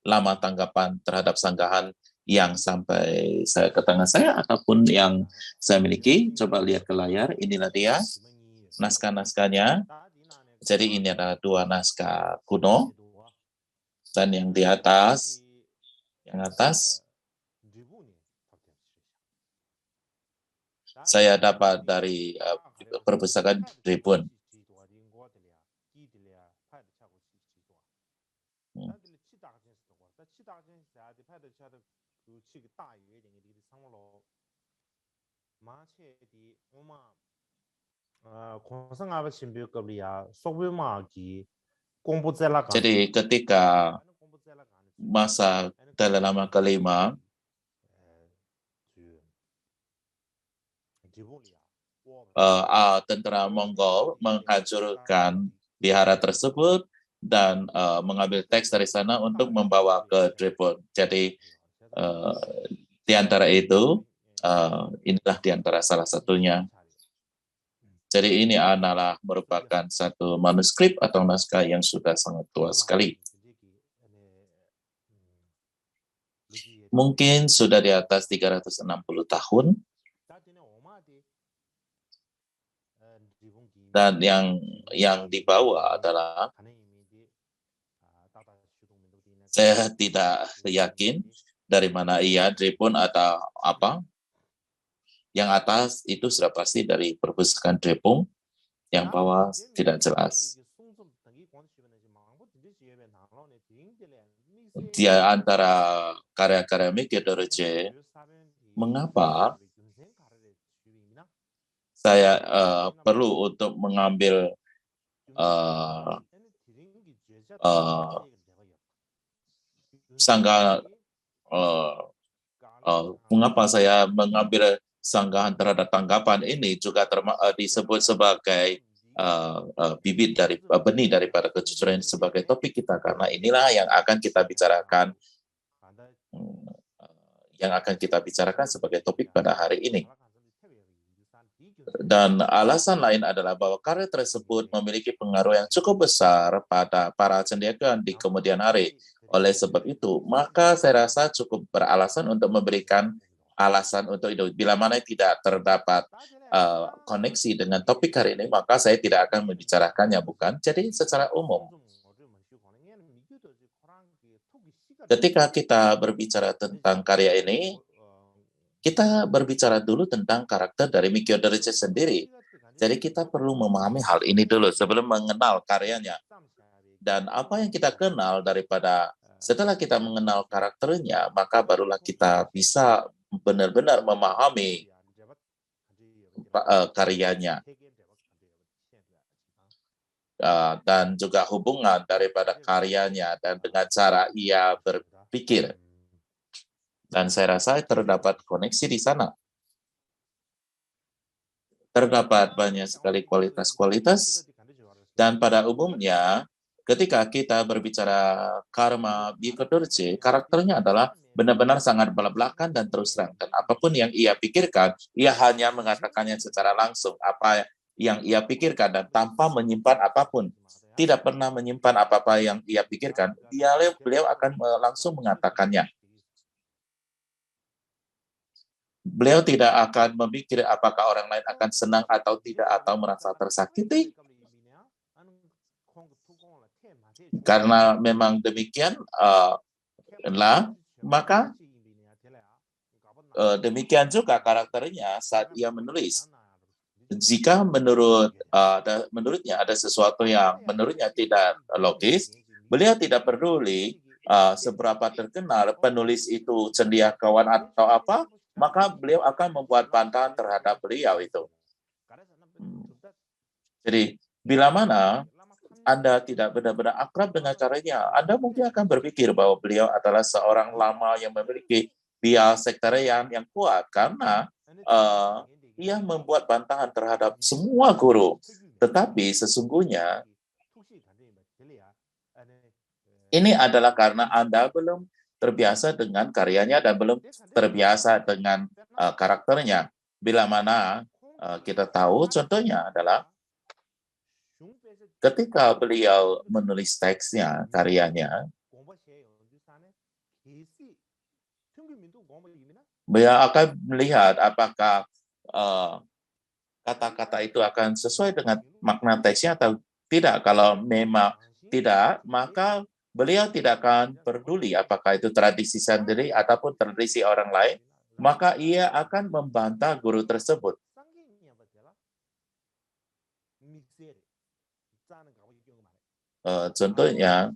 lama tanggapan terhadap sanggahan yang sampai saya ke tangan saya ataupun yang saya miliki. Coba lihat ke layar, inilah dia naskah-naskahnya. Jadi ini adalah dua naskah kuno, dan yang di atas, saya dapat dari perpustakaan Dripun. Jadi ketika masa Dalai Lama kelima, tentara Mongol menghancurkan vihara tersebut dan mengambil teks dari sana untuk membawa ke Drepung. Jadi di antara itu, inilah di antara salah satunya. Jadi ini adalah merupakan satu manuskrip atau naskah yang sudah sangat tua sekali. Mungkin sudah di atas 360 tahun. Dan yang dibawa adalah, saya tidak yakin dari mana ia, Drepung atau apa. Yang atas itu sudah pasti dari perpustakaan Drepung, yang bawah tidak jelas. Di antara karya-karya Mikyo Dorje, mengapa saya perlu untuk mengambil sanggahan, mengapa saya mengambil sanggahan terhadap tanggapan ini juga disebut sebagai bibit dari benih daripada kejujuran sebagai topik kita, karena inilah yang akan kita bicarakan sebagai topik pada hari ini. Dan alasan lain adalah bahwa karya tersebut memiliki pengaruh yang cukup besar pada para cendekiawan di kemudian hari. Oleh sebab itu, maka saya rasa cukup beralasan untuk memberikan alasan untuk itu. Bila mana tidak terdapat koneksi dengan topik hari ini, maka saya tidak akan membicarakannya, bukan? Jadi secara umum, ketika kita berbicara tentang karya ini, kita berbicara dulu tentang karakter dari Mikio Dorje sendiri. Jadi kita perlu memahami hal ini dulu sebelum mengenal karyanya. Dan apa yang kita kenal setelah kita mengenal karakternya, maka barulah kita bisa benar-benar memahami karyanya. Dan juga hubungan daripada karyanya dan dengan cara ia berpikir. Dan saya rasa terdapat koneksi di sana. Terdapat banyak sekali kualitas-kualitas, dan pada umumnya ketika kita berbicara karma Mikio Dorje, karakternya adalah benar-benar sangat belak-belakan dan terus terang. Dan apapun yang ia pikirkan, ia hanya mengatakannya secara langsung apa yang ia pikirkan dan tanpa menyimpan apapun. Tidak pernah menyimpan apa-apa yang ia pikirkan, beliau akan langsung mengatakannya. Beliau tidak akan memikir apakah orang lain akan senang atau tidak, atau merasa tersakiti. Karena memang demikian, maka demikian juga karakternya saat ia menulis. Jika menurutnya ada sesuatu yang menurutnya tidak logis, beliau tidak peduli seberapa terkenal penulis itu cendekiawan atau apa, maka beliau akan membuat bantahan terhadap beliau itu. Jadi, bila mana Anda tidak benar-benar akrab dengan caranya, Anda mungkin akan berpikir bahwa beliau adalah seorang lama yang memiliki bias sektarian yang kuat, karena ia membuat bantahan terhadap semua guru. Tetapi sesungguhnya, ini adalah karena Anda belum terbiasa dengan karyanya dan belum terbiasa dengan karakternya. Bila mana kita tahu, contohnya adalah ketika beliau menulis teksnya, karyanya, beliau akan melihat apakah kata-kata itu akan sesuai dengan makna teksnya atau tidak. Kalau memang tidak, maka beliau tidak akan peduli apakah itu tradisi sendiri ataupun tradisi orang lain, maka ia akan membantah guru tersebut. Contohnya,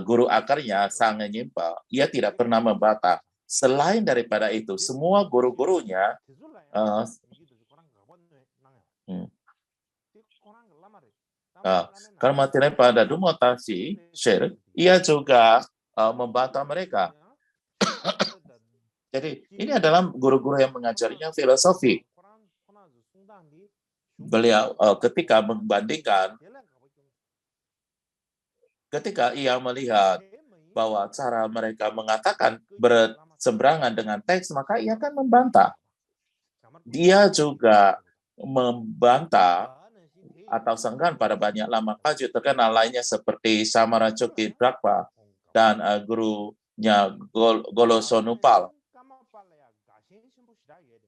guru akarnya Sang Nyimpa, ia tidak pernah membantah. Selain daripada itu, semua guru-gurunya karena pada Dumotasi Share, ia juga membantah mereka. Jadi ini adalah guru-guru yang mengajarinya filosofi. Beliau ketika membandingkan, ketika ia melihat bahwa cara mereka mengatakan berseberangan dengan teks, maka ia akan membantah. Dia juga membantah atau senggan pada banyak lama kaju terkenal lainnya seperti Samarajoki Drakpa dan gurunya Golosonupal.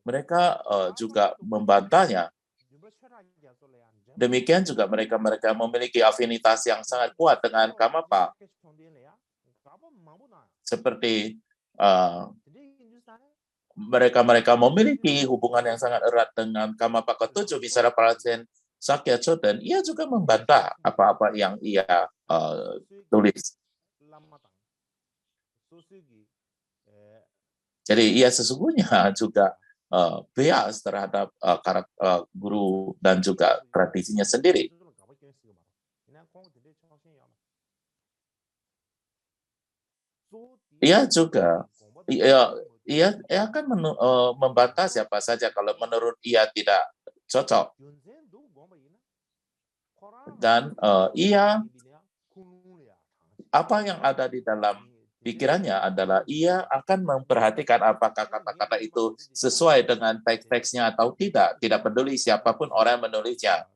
Mereka juga membantahnya. Demikian juga mereka memiliki afinitas yang sangat kuat dengan Kamapa. Seperti mereka memiliki hubungan yang sangat erat dengan Kamapa ketujuh, misalnya Prasen Sakya Choden, ia juga membantah apa-apa yang ia tulis. Jadi ia sesungguhnya juga bias terhadap guru dan juga tradisinya sendiri. Ia juga ia akan membantah siapa saja kalau menurut ia tidak cocok. Dan apa yang ada di dalam pikirannya adalah ia akan memperhatikan apakah kata-kata itu sesuai dengan teks-teksnya atau tidak. Tidak peduli siapapun orang yang menulisnya.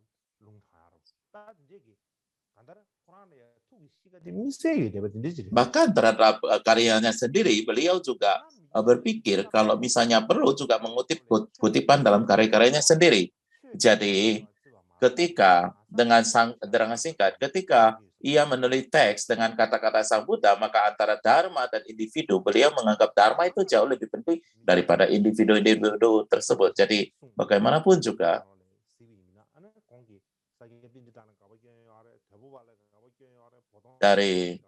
Bahkan terhadap karyanya sendiri, beliau juga berpikir kalau misalnya perlu juga mengutip kutipan dalam karya-karyanya sendiri. Jadi ketika dengan singkat, ketika ia menulis teks dengan kata-kata Sang Buddha, maka antara dharma dan individu, beliau menganggap dharma itu jauh lebih penting daripada individu-individu tersebut. Jadi bagaimanapun juga, dari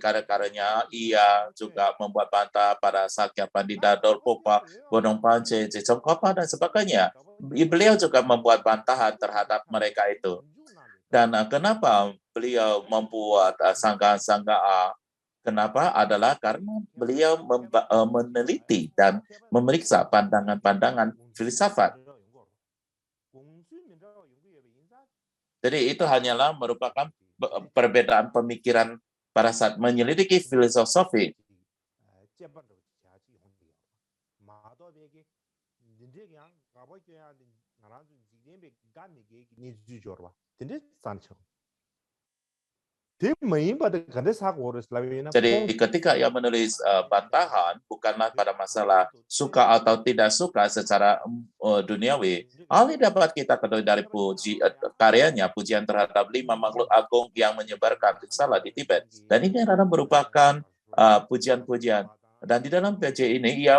karya-karyanya, ia juga membuat bantah pada Sakya Pandita, Dolpopa, Bodong Pance, Jejongkapa, dan sebagainya. Beliau juga membuat bantahan terhadap mereka itu. Dan kenapa beliau membuat sangga-sangga? Kenapa? Adalah karena beliau meneliti dan memeriksa pandangan-pandangan filsafat. Jadi itu hanyalah merupakan perbedaan pemikiran pada saat menyelidiki filosofi. Jadi ketika ia menulis bantahan, bukanlah pada masalah suka atau tidak suka secara duniawi. Hal ini dapat kita ketahui dari karyanya, pujian terhadap 5 makhluk agung yang menyebarkan risalah di Tibet. Dan ini adalah merupakan pujian-pujian. Dan di dalam PJ ini ia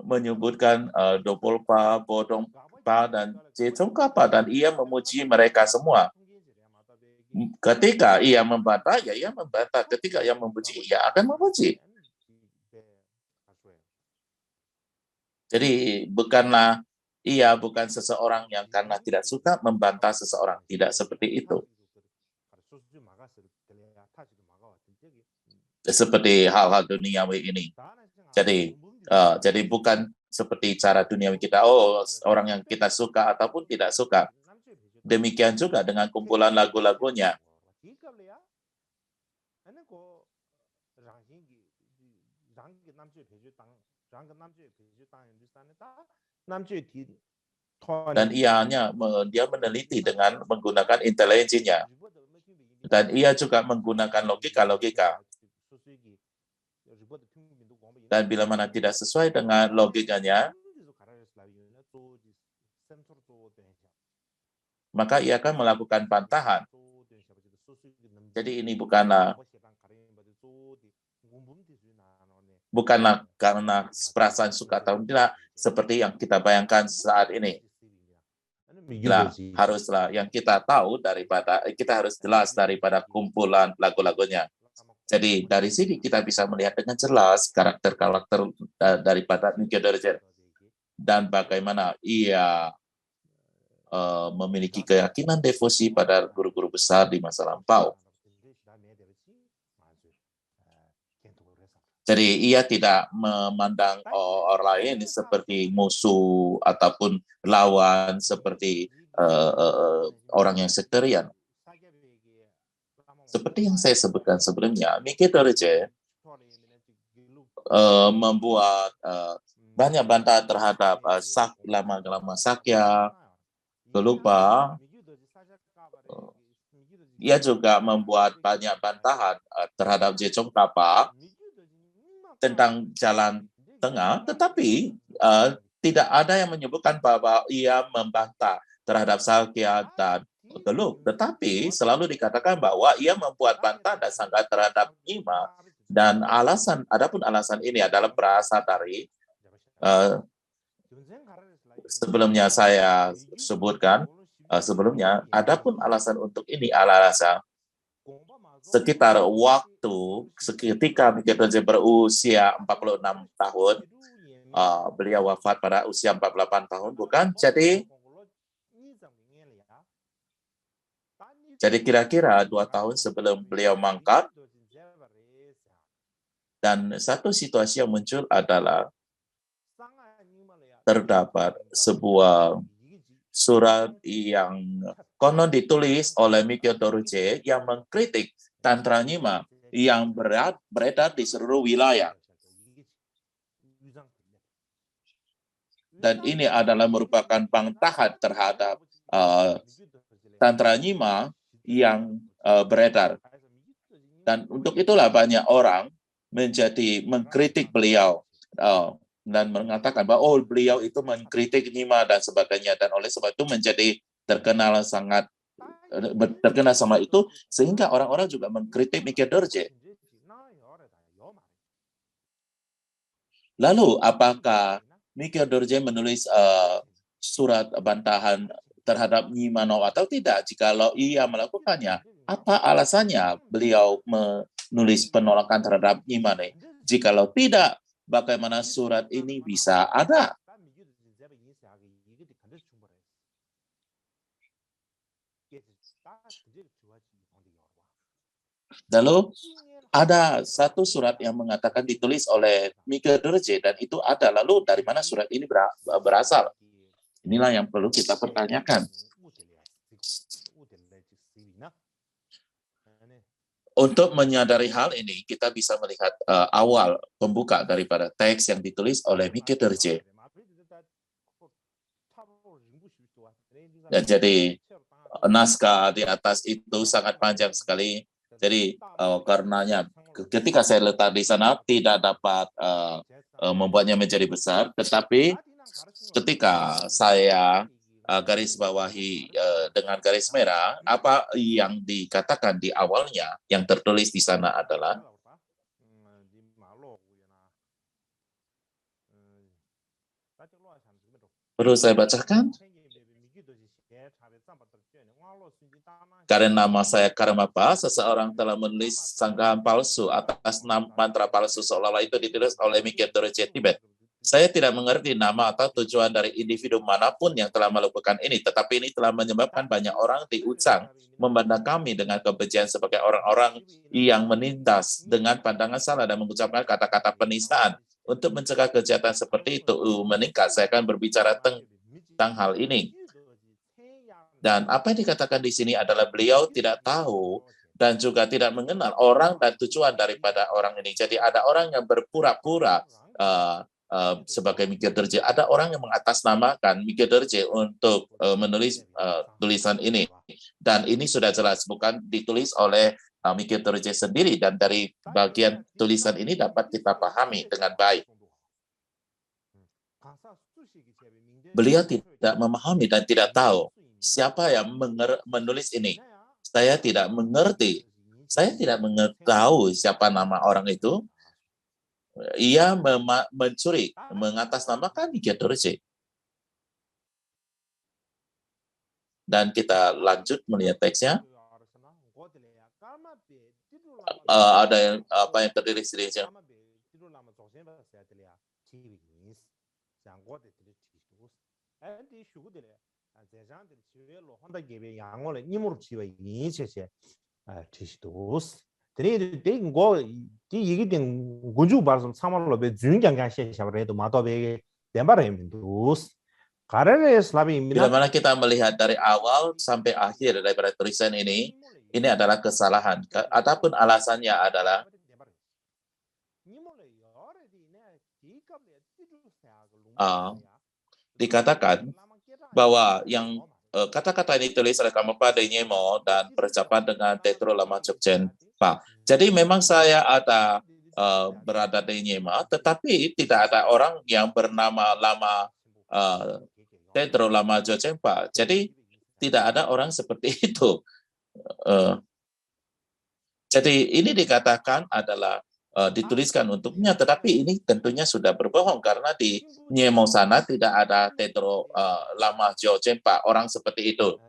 menyebutkan Dopolpa, Bodongpa, dan Jejongkapa, dan ia memuji mereka semua. Ketika ia membantah, ya ia membantah. Ketika ia memuji, ia akan memuji. Jadi ia bukan seseorang yang karena tidak suka membantah seseorang. Tidak seperti itu. Seperti hal-hal duniawi ini. Jadi bukan seperti cara duniawi kita, orang yang kita suka ataupun tidak suka. Demikian juga dengan kumpulan lagu-lagunya. Dan dia meneliti dengan menggunakan intelijensinya. Dan ia juga menggunakan logika-logika. Dan bila mana tidak sesuai dengan logikanya, maka ia akan melakukan bantahan. Jadi ini bukanlah karena perasaan suka atau tidak, seperti yang kita bayangkan saat ini. Haruslah yang kita tahu kita harus jelas daripada kumpulan lagu-lagunya. Jadi dari sini kita bisa melihat dengan jelas karakter-karakter daripada Nikyo Dorje dan bagaimana ia memiliki keyakinan devosi pada guru-guru besar di masa lampau. Jadi ia tidak memandang orang lain seperti musuh ataupun lawan seperti orang yang sektarian. Seperti yang saya sebutkan sebelumnya, Nikyo Dorje membuat banyak bantahan terhadap lama-lama Sakya, Gelugpa. Ia juga membuat banyak bantahan terhadap Jejongkapa tentang jalan tengah, tetapi tidak ada yang menyebutkan bahwa ia membantah terhadap Sakya dan Gelug, tetapi selalu dikatakan bahwa ia membuat bantahan dan sanggahan terhadap Nyima, dan adapun alasan ini adalah berasal dari sebelumnya saya sebutkan sebelumnya, adapun alasan untuk ini alasan sekitar waktu ketika Nikyo Dorje berusia 46 tahun, beliau wafat pada usia 48 tahun, bukan? Jadi kira-kira 2 tahun sebelum beliau mangkat, dan satu situasi yang muncul adalah terdapat sebuah surat yang konon ditulis oleh Mikio Dorje yang mengkritik Tantra Nyima yang beredar di seluruh wilayah. Dan ini adalah merupakan bantahan terhadap Tantra Nyima yang beredar. Dan untuk itulah banyak orang mengkritik beliau dan mengatakan bahwa beliau itu mengkritik Nyima dan sebagainya, dan oleh sebab itu menjadi terkenal sama itu, sehingga orang-orang juga mengkritik Mikio Dorje. Lalu apakah Mikio Dorje menulis surat bantahan terhadap Nyima No atau tidak? Jikalau ia melakukannya, apa alasannya beliau menulis penolakan terhadap Nyima Ne? Jikalau tidak, bagaimana surat ini bisa ada? Lalu ada satu surat yang mengatakan ditulis oleh Mikio Dorje, dan itu ada. Lalu dari mana surat ini berasal? Inilah yang perlu kita pertanyakan. Untuk menyadari hal ini, kita bisa melihat awal pembuka daripada teks yang ditulis oleh Mikio Dorje. Dan jadi naskah di atas itu sangat panjang sekali. Jadi karenanya ketika saya letak di sana tidak dapat membuatnya menjadi besar, tetapi ketika saya garis bawahi dengan garis merah, apa yang dikatakan di awalnya, yang tertulis di sana adalah perlu saya bacakan? Karena nama saya Karmapa, seseorang telah menulis sanggahan palsu atas mantra palsu seolah-olah itu ditulis oleh Mikio Dorje Tibet. Saya tidak mengerti nama atau tujuan dari individu manapun yang telah melakukan ini, tetapi ini telah menyebabkan banyak orang di Ucang memandang kami dengan kebencian sebagai orang-orang yang menindas dengan pandangan salah dan mengucapkan kata-kata penistaan. Untuk mencegah kejahatan seperti itu meningkat, saya akan berbicara tentang hal ini. Dan apa yang dikatakan di sini adalah beliau tidak tahu dan juga tidak mengenal orang dan tujuan daripada orang ini. Jadi ada orang yang berpura-pura sebagai Mikio Dorje. Ada orang yang mengatasnamakan Mikio Dorje untuk menulis tulisan ini. Dan ini sudah jelas bukan ditulis oleh Mikio Dorje sendiri. Dan dari bagian tulisan ini dapat kita pahami dengan baik. Beliau tidak memahami dan tidak tahu siapa yang menulis ini. Saya tidak mengerti. Saya tidak mengetahui siapa nama orang itu. Ia mencuri, mengatasnamakan Mikio Dorje. Dan kita lanjut melihat teksnya. Ada yang apa yang terdiri di sini? Bila mana kita melihat dari awal sampai akhir daripada tulisan ini adalah kesalahan. Ataupun alasannya adalah dikatakan bahwa yang kata-kata ini ditulis oleh Karmapa Nyemo dan percakapan dengan Tetro Lama Chokchen Pak. Jadi memang saya ada berada di Nyema, tetapi tidak ada orang yang bernama Lama Tetro Lama Chokchen Pak. Jadi tidak ada orang seperti itu. Jadi ini dikatakan adalah dituliskan untuknya, tetapi ini tentunya sudah berbohong karena di Nyemo sana tidak ada Tetro Lama Chokchen Pak, orang seperti itu.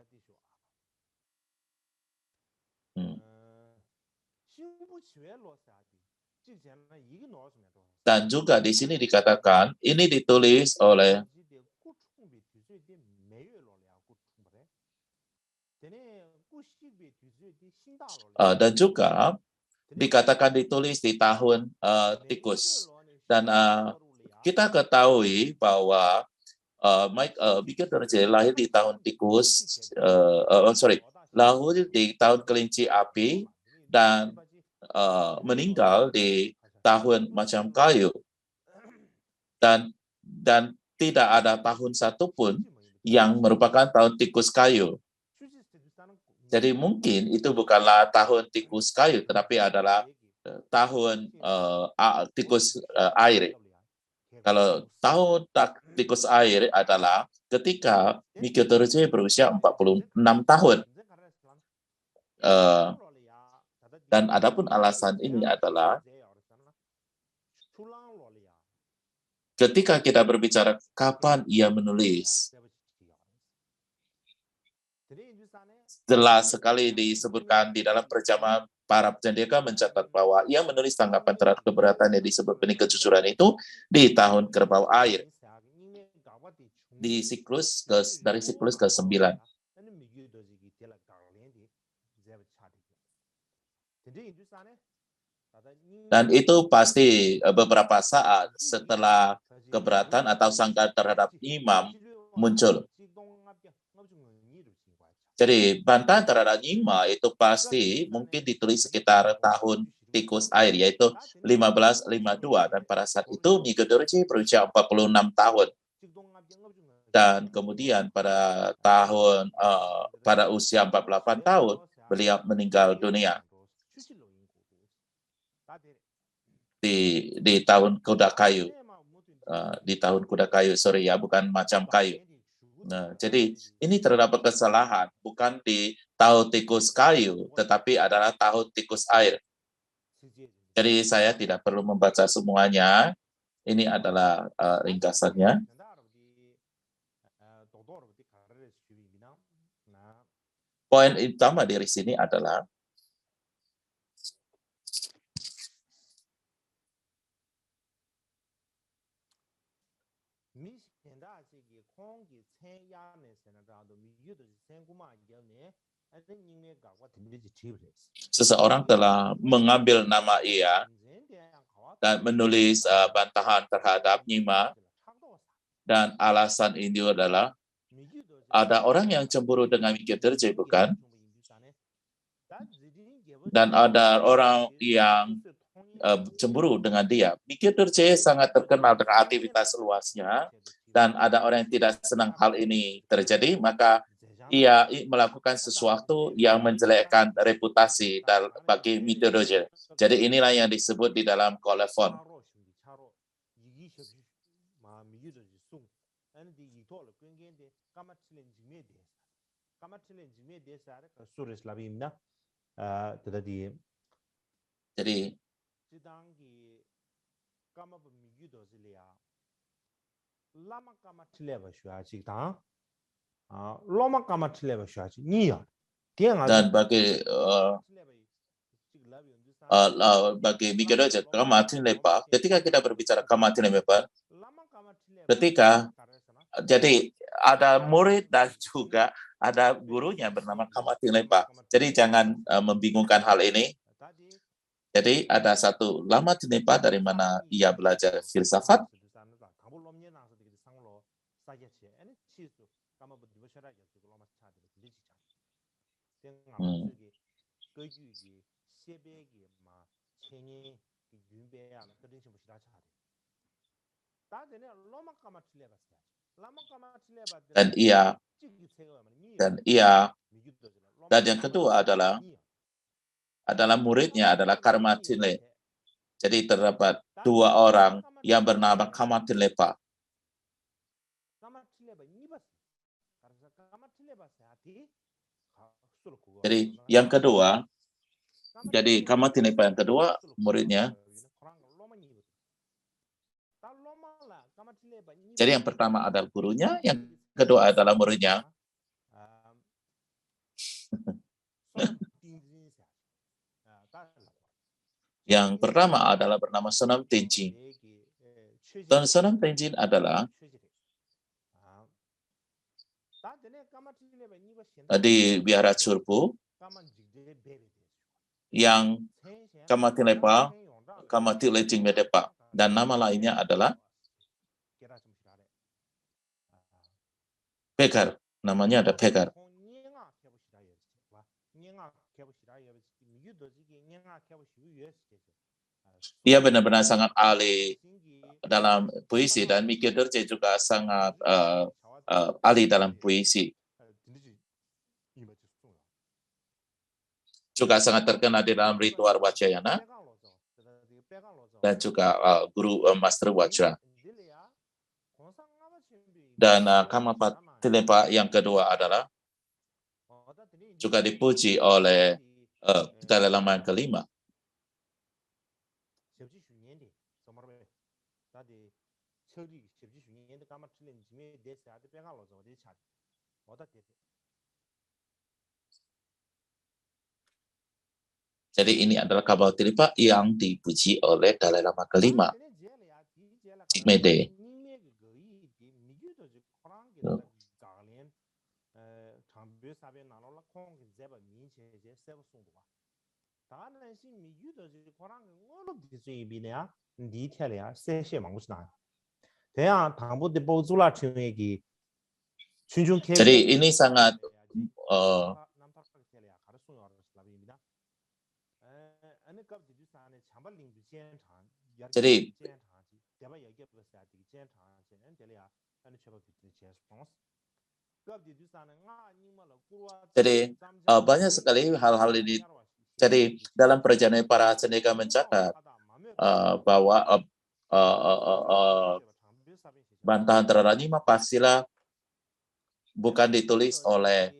Dan juga di sini dikatakan ini ditulis oleh dan juga dikatakan ditulis di tahun tikus. Dan kita ketahui bahwa Mike Dorje lahir di tahun tikus, lahir di tahun kelinci api dan meninggal di tahun macam kayu, dan tidak ada tahun satupun yang merupakan tahun tikus kayu. Jadi mungkin itu bukanlah tahun tikus kayu, tetapi adalah tahun tikus air. Kalau tahun tikus air adalah ketika Mike Dorje berusia 46 tahun. Dan adapun alasan ini adalah ketika kita berbicara kapan ia menulis, jelas sekali disebutkan di dalam perjamuan para pendeta mencatat bahwa ia menulis tanggapan terhadap keberatan yang disebut benih kejujuran itu di tahun kerbau air, di dari siklus ke-9. Dan itu pasti beberapa saat setelah keberatan atau sangka terhadap imam muncul. Jadi bantahan terhadap Nyima itu pasti mungkin ditulis sekitar tahun tikus air, yaitu 1552. Dan pada saat itu Mike Dorje berusia 46 tahun. Dan kemudian pada usia 48 tahun, beliau meninggal dunia di tahun kuda kayu. Di tahun kuda kayu, sorry ya, bukan macam kayu. Nah, jadi ini terdapat kesalahan, bukan di tahun tikus kayu, tetapi adalah tahun tikus air. Jadi saya tidak perlu membaca semuanya. Ini adalah ringkasannya. Poin utama dari sini adalah seseorang telah mengambil nama ia dan menulis bantahan terhadap Nyima, dan alasan ini adalah ada orang yang cemburu dengan Mike Dorje, bukan? Dan ada orang yang cemburu dengan dia. Mike Dorje sangat terkenal dengan aktivitas luasnya, dan ada orang yang tidak senang hal ini terjadi, maka ia melakukan sesuatu yang menjelekkan reputasi bagi Mike Dorje. Jadi inilah yang disebut di dalam kolefon. Jadi dan bagi Mike Dorje, Kamatin Lepa, ketika kita berbicara Kamatin Lepa, jadi ada murid dan juga ada gurunya bernama Kamatin Lepa. Jadi jangan membingungkan hal ini. Jadi ada satu Lama Tinepa dari mana ia belajar filsafat. Dan yang kedua adalah muridnya adalah Karmatile. Jadi terdapat dua orang yang bernama Kamatin Lepa. Jadi yang kedua, jadi Kamatin Lepa yang kedua muridnya. Jadi yang pertama adalah gurunya, yang kedua adalah muridnya. Yang pertama adalah bernama Sonam Tenjin. Dan Sonam Tenjin adalah di Biara Curpu yang Kamatin Lepa, Kamatin Lejing Medepa, dan nama lainnya adalah Pegar, namanya ada Pegar. Dia benar-benar sangat ahli dalam puisi dan Mikio Dorje juga sangat ahli dalam puisi. Juga sangat terkenal di dalam ritual Vajrayana dan juga guru Master Vajra. Dan Kamapatilepa yang kedua adalah juga dipuji oleh Dalai Lama yang kelima. Jadi ini adalah Kamapatilepa yang dipuji oleh Dalai Lama kelima, Jigme. Jadi ini sangat jadi banyak sekali hal-hal ini. Jadi dalam perjalanan para cendekia mencatat bahwa bantahan terhadap Nyima pastilah bukan ditulis oleh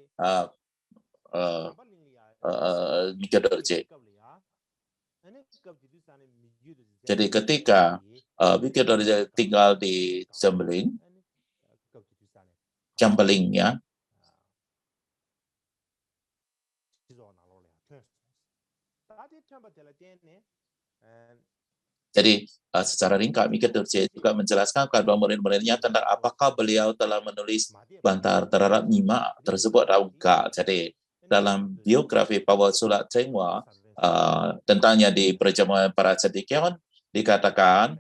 Mikio Dorje. Jadi ketika Mikio Dorje tinggal di Jambeling, jadi secara ringkas Mikio Dorje juga menjelaskan kepada murid-muridnya tentang apakah beliau telah menulis bantahan terhadap Nyima tersebut atau enggak. Jadi dalam biografi Pawa Sulat Trengwa tentangnya di perjamuan para cendekiawan dikatakan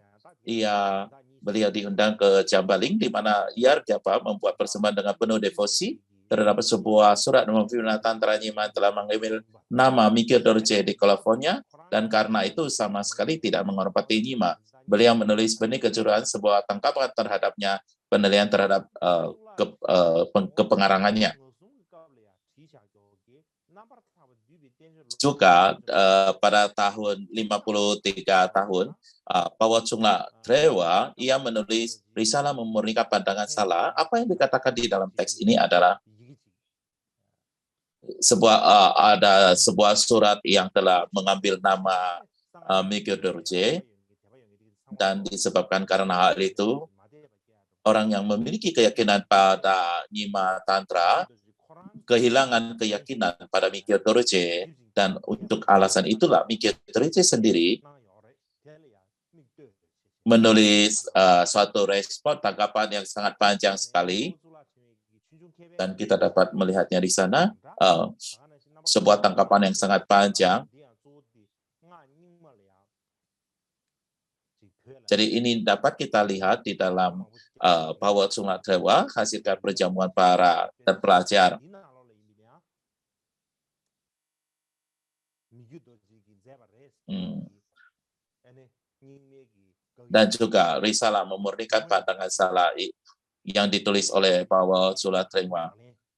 beliau diundang ke Jambaling di mana ia dapat membuat persembahan dengan penuh devosi terhadap sebuah surat memfirman Tantra Nyima telah mengambil nama Mikio Dorje di California, dan karena itu sama sekali tidak menghormati Nyima. Beliau menulis benih kejuruan sebuah tangkapan terhadapnya, penilaian terhadap kepengarangannya. Juga pada tahun 53 tahun, Pawa Sungla Trewa, ia menulis risalah memurnikan pandangan salah. Apa yang dikatakan di dalam teks ini adalah ada sebuah surat yang telah mengambil nama Mikio Dorje, dan disebabkan karena hal itu, orang yang memiliki keyakinan pada Nyima Tantra kehilangan keyakinan pada Mikio Dorje, dan untuk alasan itulah Mikio Dorje sendiri menulis suatu respon tanggapan yang sangat panjang sekali, dan kita dapat melihatnya di sana, sebuah tanggapan yang sangat panjang. Jadi ini dapat kita lihat di dalam Pawa Sungla Trewa, hasilkan perjamuan para terpelajar. Dan juga risalah memurnikan pandangan salah yang ditulis oleh Pawa Sungla Trewa.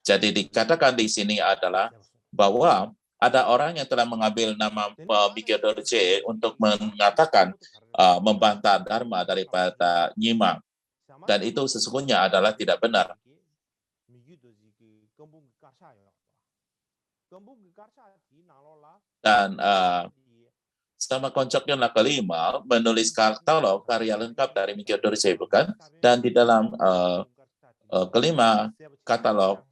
Jadi dikatakan di sini adalah bahwa ada orang yang telah mengambil nama Mikio Dorje untuk mengatakan membantah dharma daripada Nyima, dan itu sesungguhnya adalah tidak benar. Dan sama Koncoknya kelima menulis katalog karya lengkap dari Mikio Dorje, bukan? Dan di dalam kelima katalog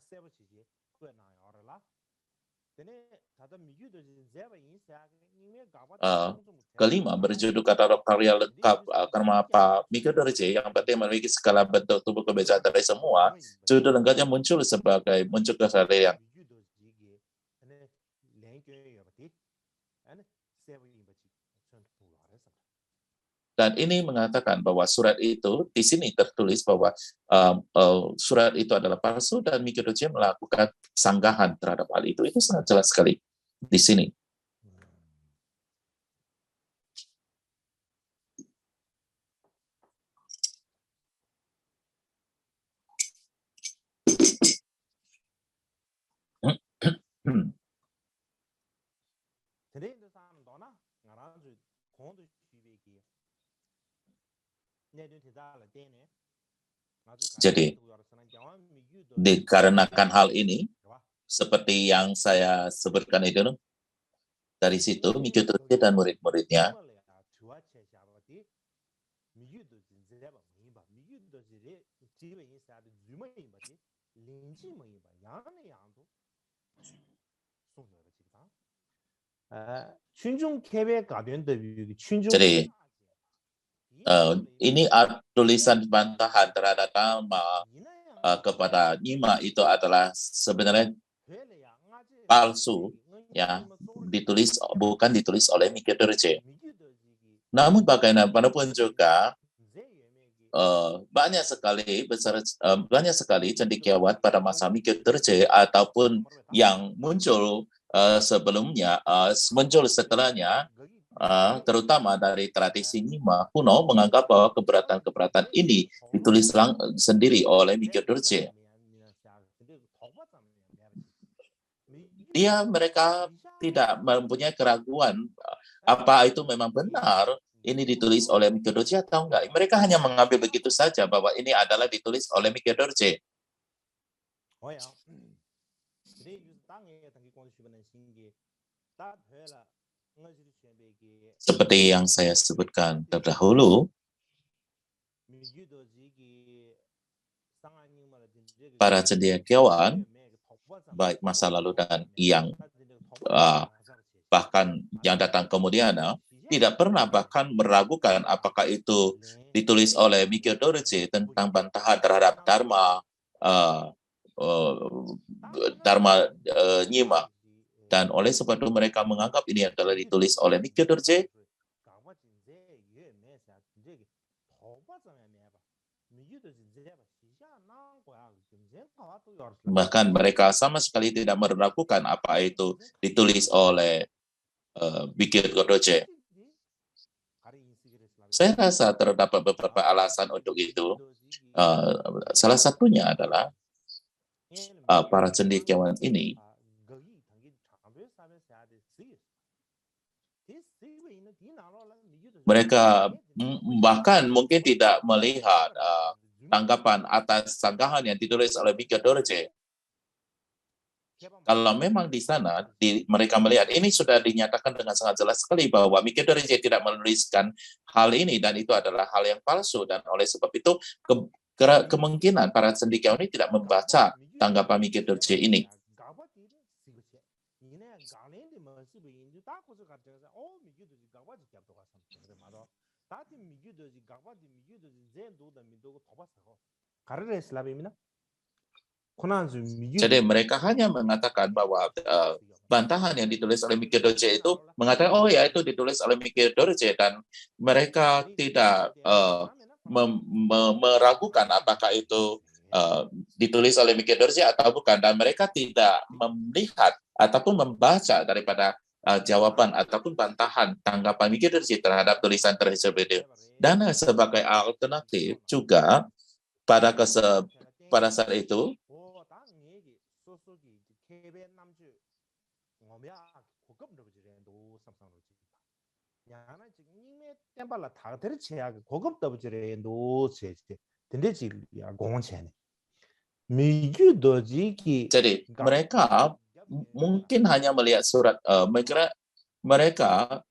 kelima berjudul katalog karya lengkap karena Pak Mikio Dorje yang berarti memiliki skala bentuk tubuh kebiasaan dari semua. Judul lengkapnya muncul kesadaran. Dan ini mengatakan bahwa surat itu, di sini tertulis bahwa surat itu adalah palsu dan Miki Doji melakukan sanggahan terhadap hal itu. Itu sangat jelas sekali di sini. Jadi, dikarenakan hal ini, seperti yang saya sebutkan itu, dari situ Miki Doji dan murid-muridnya jadi ini tulisan bantahan terhadap Dharma kepada Nyima itu adalah sebenarnya palsu, ya, bukan ditulis oleh Miki Doji. Namun bagaimanapun juga banyak sekali cendekiawan pada masa Miki Doji ataupun yang muncul sebelumnya, muncul setelahnya, terutama dari tradisi Nyima kuno menganggap bahwa keberatan-keberatan ini ditulis sendiri oleh Miki Doji. Mereka tidak mempunyai keraguan apa itu memang benar ini ditulis oleh Miki Doji atau enggak. Mereka hanya mengambil begitu saja bahwa ini adalah ditulis oleh Miki Doji. Seperti yang saya sebutkan terdahulu, para cendekiawan baik masa lalu dan yang bahkan yang datang kemudian tidak pernah bahkan meragukan apakah itu ditulis oleh Miki Doji tentang bantahan terhadap Dharma Nyima. Dan oleh sebab itu mereka menganggap ini adalah ditulis oleh Miki Doji. Bahkan mereka sama sekali tidak meragukan apa itu ditulis oleh Miki Doji. Saya rasa terdapat beberapa alasan untuk itu. Salah satunya adalah para cendekiawan ini mereka bahkan mungkin tidak melihat tanggapan atas sanggahan yang ditulis oleh Miki Doji. Kalau memang di sana mereka melihat ini sudah dinyatakan dengan sangat jelas sekali bahwa Miki Doji tidak menuliskan hal ini dan itu adalah hal yang palsu, dan oleh sebab itu kemungkinan para cendekiawan ini tidak membaca tanggapan Miki Doji ini. Jadi mereka hanya mengatakan bahwa bantahan yang ditulis oleh Miki Doji itu mengatakan oh ya itu ditulis oleh Miki Doji, dan mereka tidak meragukan apakah itu ditulis oleh Miki Doji atau bukan, dan mereka tidak melihat ataupun membaca daripada jawaban ataupun bantahan tanggapan Miki Doji terhadap tulisan tersebut. Dan sebagai alternatif juga pada saat itu jadi mereka mungkin hanya melihat surat, mereka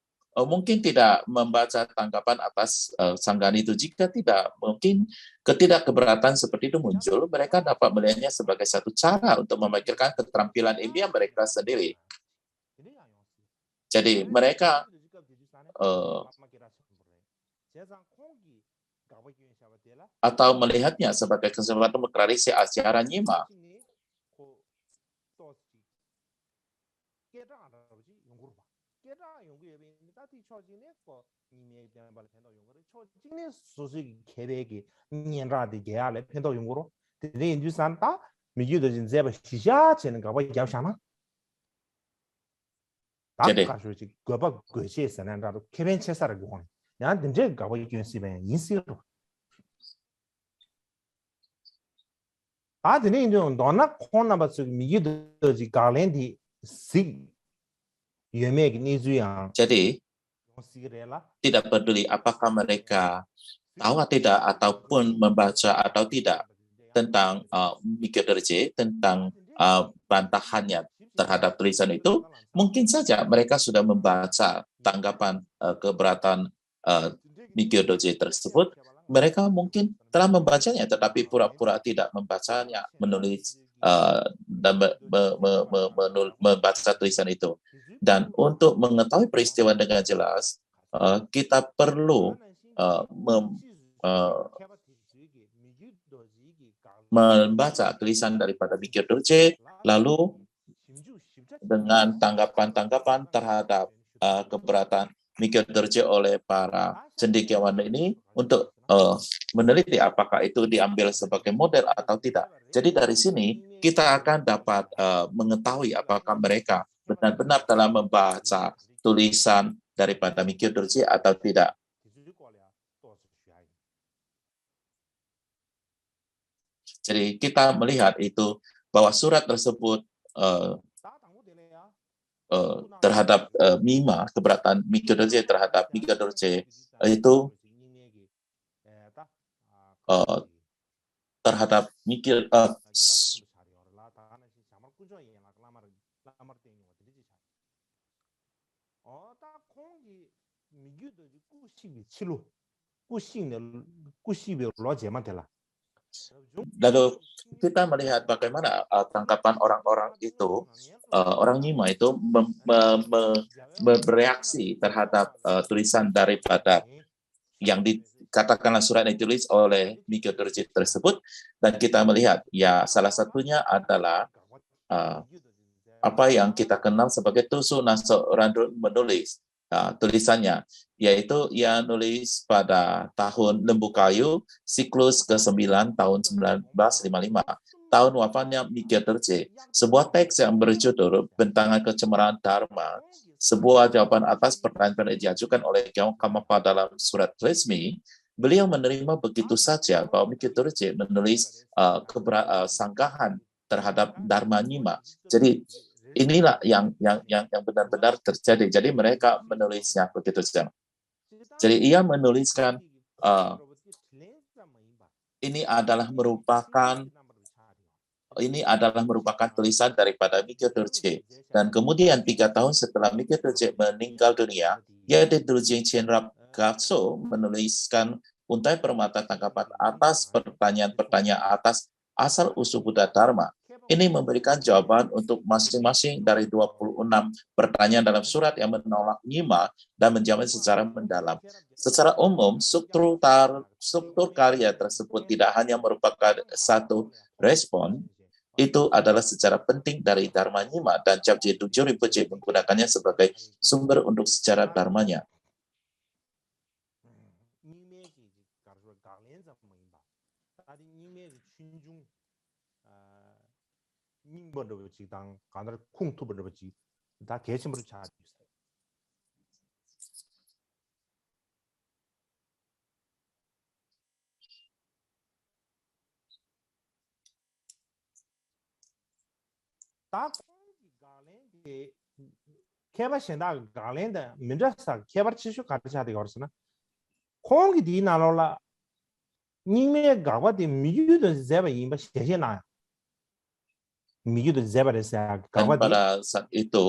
mungkin tidak membaca tanggapan atas sanggahan itu. Jika tidak, mungkin ketidakkeberatan seperti itu muncul, mereka dapat melihatnya sebagai satu cara untuk memikirkan keterampilan ilmiah mereka sendiri. Jadi mereka atau melihatnya sebagai kesempatan mengklarisi ajaran Nyima. Jadi, jadi tidak peduli apakah mereka tahu atau tidak ataupun membaca atau tidak tentang Mikio Dorje, tentang bantahannya terhadap tulisan itu, mungkin saja mereka sudah membaca tanggapan keberatan Mikio Dorje tersebut. Mereka mungkin telah membacanya, tetapi pura-pura tidak membacanya, menulis dan membaca tulisan itu. Dan untuk mengetahui peristiwa dengan jelas, kita perlu membaca tulisan daripada Mikio Dorje, lalu dengan tanggapan-tanggapan terhadap keberatan Mikio Dorje oleh para cendekiawan ini untuk meneliti apakah itu diambil sebagai model atau tidak. Jadi dari sini kita akan dapat mengetahui apakah mereka benar-benar telah membaca tulisan daripada Mikio Dorje atau tidak. Jadi kita melihat itu bahwa surat tersebut terhadap Mima, keberatan Mikio Dorje terhadap Mikio Dorje itu terhadap Mikio lalu kita melihat bagaimana tanggapan orang-orang itu, orang Nyima itu bereaksi terhadap tulisan daripada yang dikatakanlah surat yang ditulis oleh Mikio Dorje tersebut, dan kita melihat ya salah satunya adalah apa yang kita kenal sebagai Tusu Naso Randul menulis tulisannya, yaitu ia nulis pada tahun Lembu Kayu, siklus ke-9 tahun 1955, tahun wafatnya Mikio Dorje. Sebuah teks yang berjudul Bentangan Kecemarahan Dharma, sebuah jawaban atas pertanyaan yang diajukan oleh Gyalwang Karmapa dalam surat resmi. Beliau menerima begitu saja bahwa Mikio Dorje menulis sanggahan terhadap Dharma Nyima. Jadi inilah yang benar-benar terjadi. Jadi mereka menulisnya begitu saja. Jadi ia menuliskan ini adalah merupakan tulisan daripada Mikio Dorje. Dan kemudian 3 tahun setelah Mikio Dorje meninggal dunia, Yade Dorje Chenrab Gatso menuliskan untai permata tanggapan atas pertanyaan-pertanyaan atas asal usul Buddha Dharma. Ini memberikan jawaban untuk masing-masing dari 26 pertanyaan dalam surat yang menolak Nyima dan menjawab secara mendalam. Secara umum, struktur karya tersebut tidak hanya merupakan satu respon, itu adalah secara penting dari Dharma Nyima, dan Chapje Dugjo Rinpoche menggunakannya sebagai sumber untuk sejarah dharmanya. Dan pada saat itu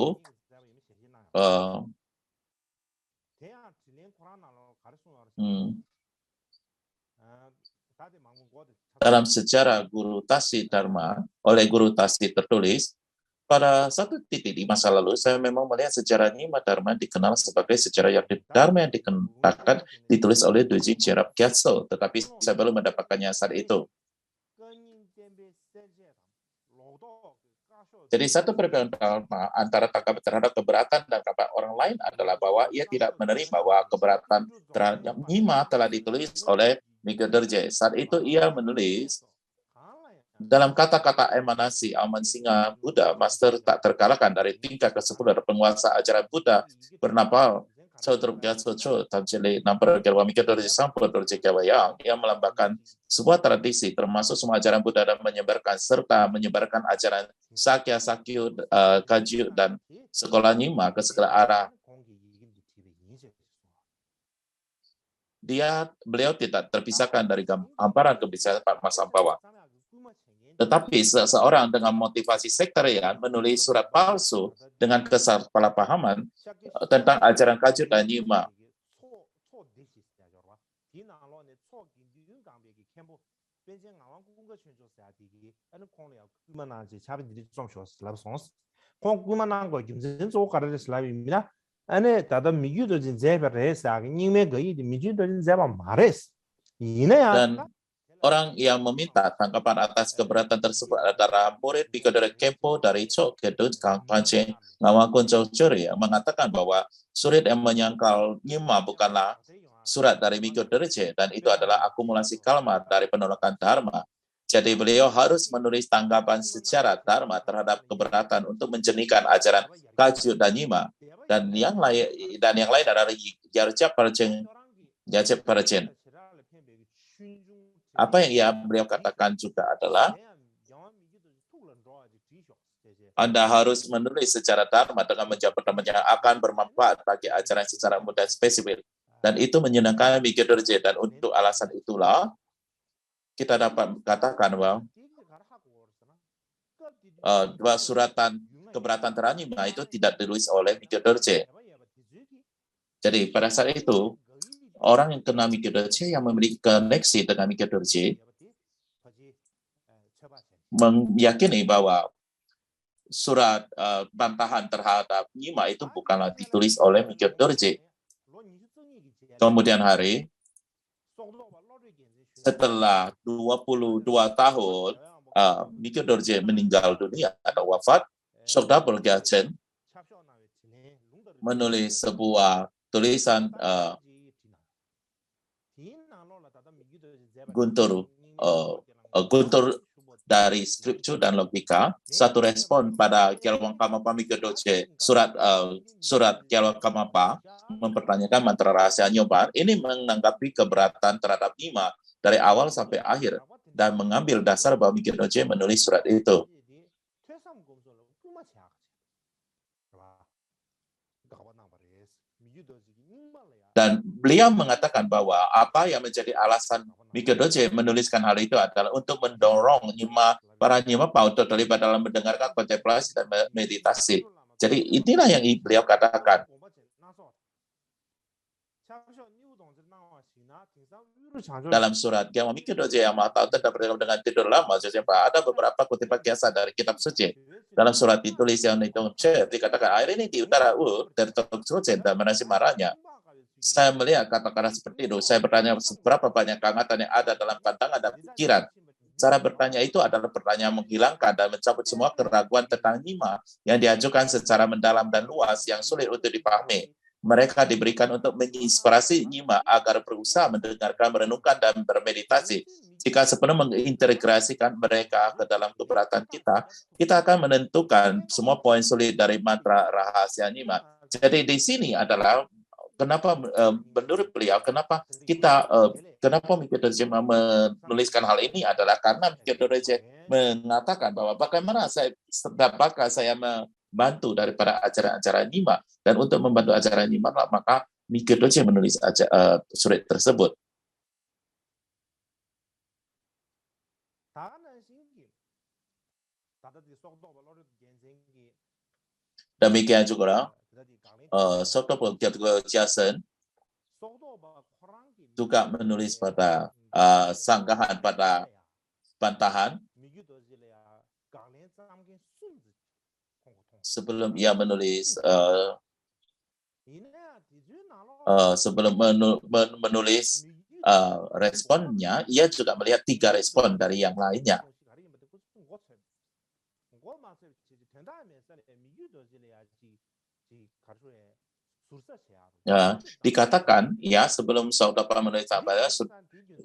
dalam sejarah Guru Tasi Dharma oleh Guru Tasi tertulis, pada satu titik di masa lalu saya memang melihat sejarah Nyima Dharma dikenal sebagai sejarah Yakti Dharma yang dikatakan ditulis oleh Dorje Chenrab Gyatso, tetapi saya belum mendapatkannya saat itu. Jadi satu perbedaan utama antara tanggapan terhadap keberatan dan tanggapan orang lain adalah bahwa ia tidak menerima bahwa keberatan terhadap Nima telah ditulis oleh Miguel Dorje. Saat itu ia menulis, dalam kata-kata emanasi Aman Singa Buddha, Master tak terkalahkan dari tingkat ke-10 dari penguasa ajaran Buddha bernama Chodruk Gyatso Tamjili Nampar Gerwa Miguel Dorje Sampur Dorje Gyawayang yang melambangkan sebuah tradisi termasuk semua ajaran Buddha dan menyebarkan serta menyebarkan ajaran Sakya, Sakyu, Kagyu, dan sekolah Nyima ke segala arah. Beliau tidak terpisahkan dari hamparan kebijakan Padma Sampawa. Tetapi seseorang dengan motivasi sektarian menulis surat palsu dengan kesalahpahaman tentang ajaran Kagyu dan Nyima. Dan orang yang meminta tanggapan atas keberatan tersebut adalah murid Bikadara Kempo dari Chok Kedut Kang Pancing Ngawangkun Chokcuri yang mengatakan bahwa surat yang menyangkal Nyima bukanlah surat dari Miguel Dorje dan itu adalah akumulasi kalimat dari penolakan Dharma. Jadi beliau harus menulis tanggapan secara Dharma terhadap keberatan untuk menjernihkan ajaran Kagyu dan Nyima. Dan yang lain adalah Yarjap Parjen. Apa yang beliau katakan juga adalah Anda harus menulis secara Dharma dengan menjawab pertanyaan yang akan bermanfaat bagi ajaran secara mudah spesifik. Dan itu menyenangkan Miguel Dorje. Dan untuk alasan itulah kita dapat katakan bahwa dua suratan keberatan terhadap Nyima itu tidak ditulis oleh Miguel Dorje. Jadi pada saat itu orang yang kenal Miguel Dorje, yang memiliki koneksi dengan Miguel Dorje, meyakini bahwa surat bantahan terhadap Nyima itu bukanlah ditulis oleh Miguel Dorje. Kemudian hari, setelah 22 tahun, Miguel Dorje meninggal dunia atau wafat, Sokdapol Gyatsen menulis sebuah tulisan Guntur dari Scripture dan Logika, satu respon pada Gyalwang Kamapa Miguel Dorje, surat Gyalwang Kamapa mempertanyakan mantra rahasia Nyobar, ini menanggapi keberatan terhadap Nyima dari awal sampai akhir dan mengambil dasar bahwa Miguel Dorje menulis surat itu. Dan beliau mengatakan bahwa apa yang menjadi alasan Miguel Dorje menuliskan hal itu adalah untuk mendorong para Nyima untuk terlibat dalam mendengarkan kontemplasi dan meditasi. Jadi inilah yang beliau katakan. Dalam surat Gyalwang Miguel Dorje yang Maha Tahu tentang berdalam dengan tidur lama, ada beberapa kutipan kiasan dari kitab suci. Dalam surat ditulis yang dikatakan air ini di utara dari Tok Dorje dan menasi marahnya. Saya melihat kata-kata seperti itu. Saya bertanya seberapa banyak kehangatan yang ada dalam pandangan dan pikiran. Cara bertanya itu adalah pertanyaan menghilangkan dan mencabut semua keraguan tentang Nyima yang diajukan secara mendalam dan luas yang sulit untuk dipahami. Mereka diberikan untuk menginspirasi Nyima agar berusaha mendengarkan, merenungkan, dan bermeditasi. Jika sepenuhnya mengintegrasikan mereka ke dalam keberatan kita, kita akan menentukan semua poin sulit dari mantra rahasia Nyima. Jadi di sini adalah kenapa menurut beliau, kenapa Miguel Dorje menuliskan hal ini adalah karena Miguel Dorje mengatakan bahwa bagaimana dapatkah saya membantu daripada ajaran-ajaran Nyima, dan untuk membantu ajaran Nyima maka Miguel Dorje menulis surat tersebut. Demikian juga Sokdapol Gyatsen juga menulis pada sanggahan pada bantahan sebelum ia menulis responnya, ia juga melihat 3 respon dari yang lainnya. Ya, dikatakan ya sebelum Saudara menulis Sabaya,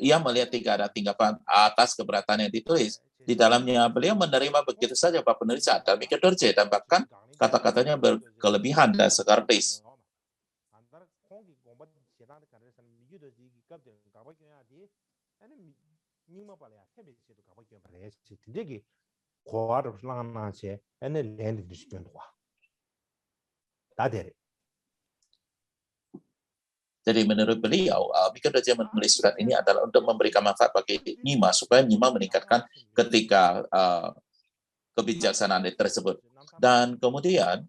ia melihat ada tinggapan atas keberatan yang ditulis. Di dalamnya beliau menerima begitu saja Pak penulis dan Mika Dorje, dan bahkan kata-katanya berkelebihan dan sarkastis. Jadi menurut beliau, Mika Dorje menulis surat ini adalah untuk memberikan manfaat bagi Nima, supaya Nima meningkatkan ketika kebijaksanaan tersebut. Dan kemudian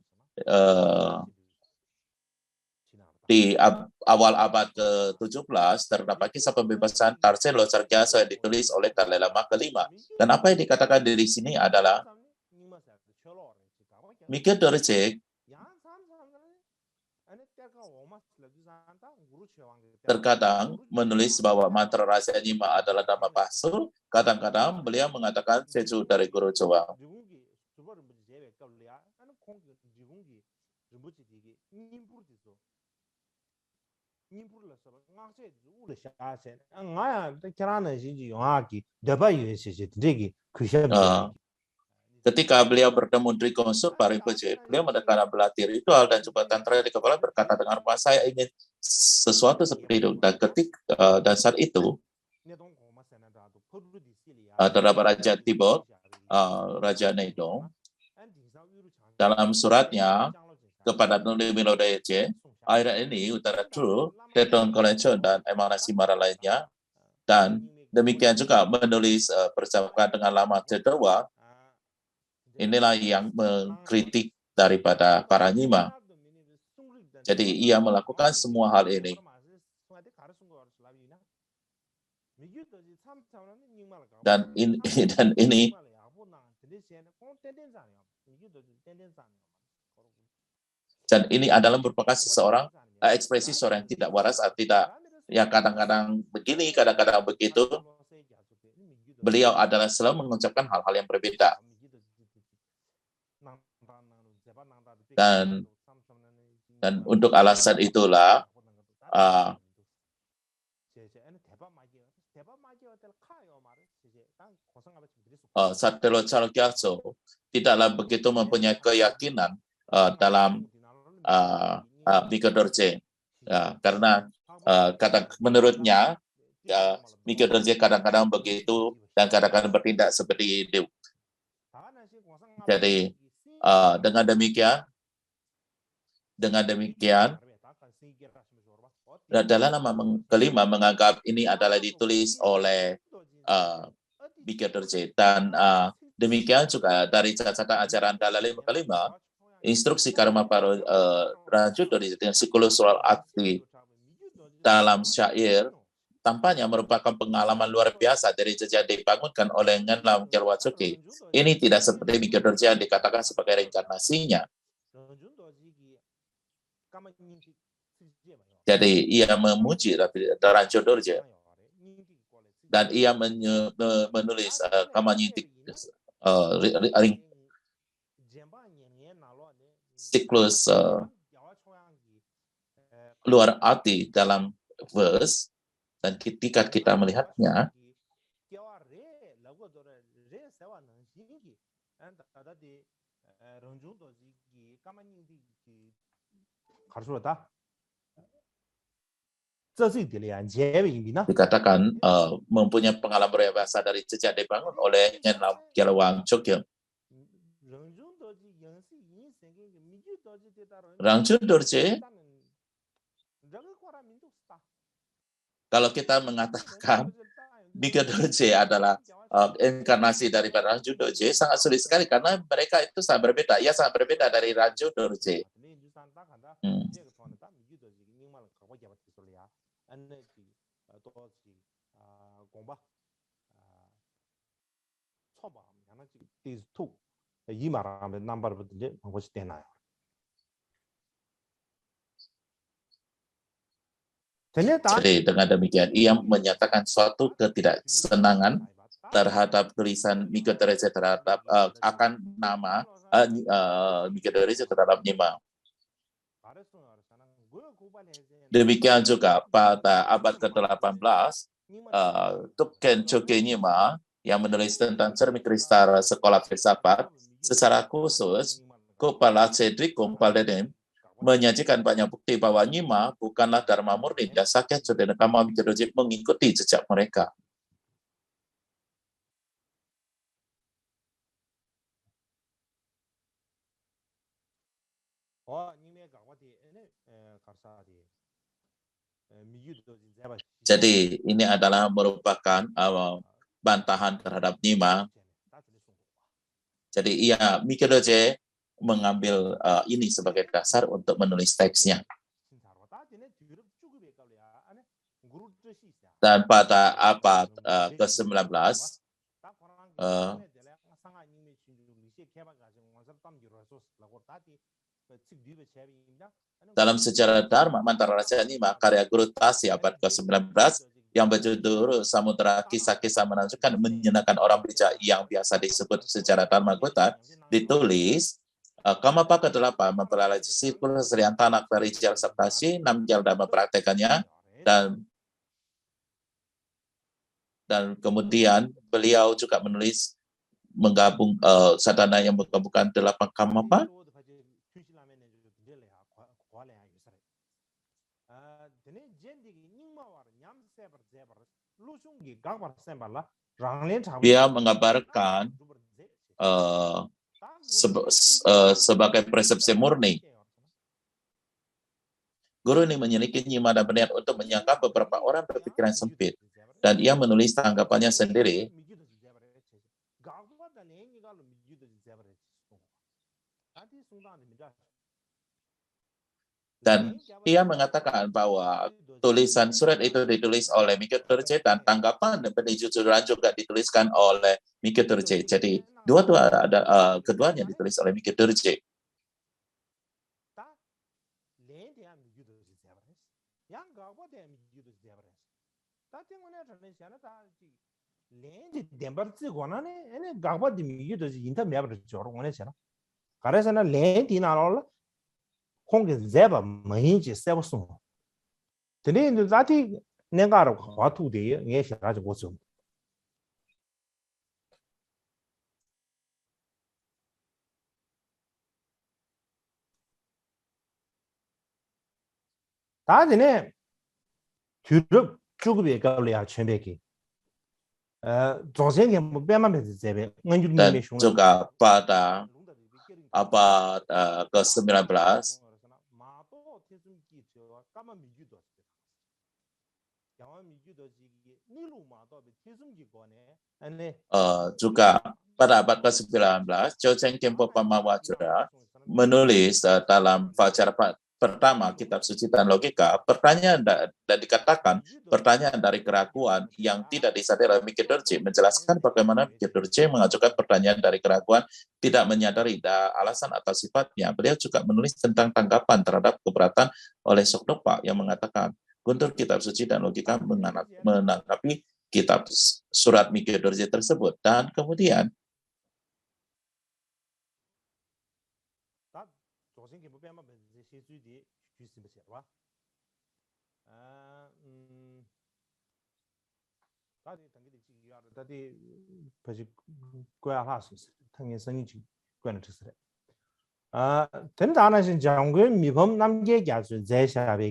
di awal abad ke-17 terdapat kisah pembebasan Tarsem Losar Gyasa yang ditulis oleh Dalai Lama kelima. Dan apa yang dikatakan di sini adalah Mika Dorje terkadang menulis bahwa mantra rahasia Nima adalah dhamma palsu. Kadang-kadang beliau mengatakan seju dari Guru Joang. Ketika beliau bertemu Dri Konsur Parinpoche, beliau mendekat berlatih ritual dan coba tantra di kepala, berkata dengan rupa, saya ingin sesuatu seperti itu. Dan saat itu terdapat Raja Tibot, Raja Nedong, dalam suratnya kepada Nuli Milodayeche, akhirnya ini Utara True, Teton Collection, dan emanasi mara lainnya, dan demikian juga menulis percakapan dengan Lama Tedawa. Inilah yang mengkritik daripada para Nima. Jadi ia melakukan semua hal ini. Dan ini adalah merupakan seseorang ekspresi seorang yang tidak waras, tidak yang kadang-kadang begini, kadang-kadang begitu. Beliau adalah selalu mengucapkan hal-hal yang berbeda. Dan untuk alasan itulah Satelo Chalkyatso tidaklah begitu mempunyai keyakinan dalam Mika Dorje, karena menurutnya Mika Dorje kadang-kadang begitu dan kadang-kadang bertindak seperti itu. Jadi dengan demikian dalam nama kelima menganggap ini adalah ditulis oleh Mika Dorje, dan demikian juga dari catatan ajaran Dalai Lama kelima, instruksi karma para Ranju dari siklus soal arti dalam syair tampaknya merupakan pengalaman luar biasa dari jejak dibangunkan oleh Ngenlam Gyalwatsuki. Ini tidak seperti Mika Dorje yang dikatakan sebagai reinkarnasinya. Jadi ia memuji Ranju Dorje dan ia menulis kamanyintik siklus luar arti dalam verse, dan ketika kita melihatnya dikatakan mempunyai pengalaman luar biasa dari jejak dibangun oleh Ngenlam Gyalwang Chokye. Ranju Dorje, kalau kita mengatakan Mika Dorje adalah inkarnasi daripada Ranju Dorje, sangat sulit sekali karena mereka itu sangat berbeda. Ia sangat berbeda dari Ranju Dorje. Jadi dengan demikian ia menyatakan suatu ketidaksenangan terhadap tulisan Mika Derajat terhadap akan nama Mika Derajat terhadap Nyima. Demikian juga pada abad ke-18, Tupken Choge Nyima yang menulis tentang cermin kristal sekolah filsafat, secara khusus Kepala Cedric Kumpaldenim menyajikan banyak bukti bahwa Nyima bukanlah Dharma murni dan Sakya Jodena Kama Mikirojit mengikuti jejak mereka. Jadi ini adalah merupakan bantahan terhadap Nyima. Jadi ia Mikirojit mengambil ini sebagai dasar untuk menulis teksnya. Dan pada abad ke-19, dalam sejarah Dharma Mantara Raja Nyima, karya Guru Tasi abad ke-19 yang berjudul Samudra Kisah-Kisah Menakjubkan Menyenangkan Orang Bijak yang biasa disebut sejarah Dharma Gota, ditulis Kamapa ke-8 mempelajari siklus Srian Tanak dari Jal Saptasi, 6 jal dan mempraktekannya, dan kemudian beliau juga menulis menggabung sadhana yang menggabungkan 8 Kamapa. Dia menggambarkan sebagai persepsi murni. Guru ini menyelidiki Nyima dan berniat untuk menyangka beberapa orang berpikiran sempit, dan ia menulis tanggapannya sendiri. Dan ia mengatakan bahwa tulisan surat itu ditulis oleh Mika Turje dan tanggapan dan penjujuran juga dituliskan oleh Mika Turje. Jadi keduanya ditulis oleh Mika Turje. 공개 제바 뭐인지 세버송 근데 나티 내가 과투데 예 가지고 좀 다지네 주럽 주급에 가려야全백이 조선에 뭐 빼만 제베 dan juga pada abad ke-19 juga pada abad ke-19 Chojeng Kempo Pamawajra menulis dalam Fajar pertama kitab suci dan logika pertanyaan dan dikatakan pertanyaan dari keraguan yang tidak disadari oleh Mika Dorje menjelaskan bagaimana Mika Dorje mengajukan pertanyaan dari keraguan tidak menyadari alasan atau sifatnya. Beliau juga menulis tentang tanggapan terhadap keberatan oleh Soknopa yang mengatakan Guntur kitab suci dan logika menanggapi kitab surat Mika Dorje tersebut dan kemudian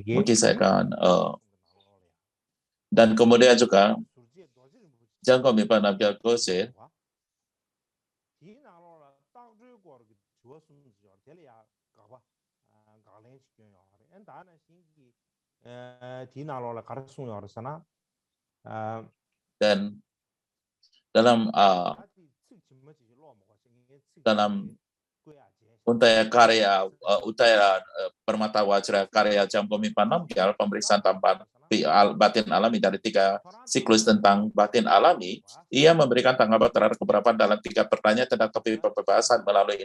mungkin saya akan dan kemudian juga Jangko Mipan Abdul Qasir dan dalam Untaya Permata Wajra karya Jangko Mipan Namgyal pemeriksaan tampan batin alami dari 3 siklus tentang batin alami, ia memberikan tanggapan terhadap keberatan dalam 3 pertanyaan tentang topik pembahasan melalui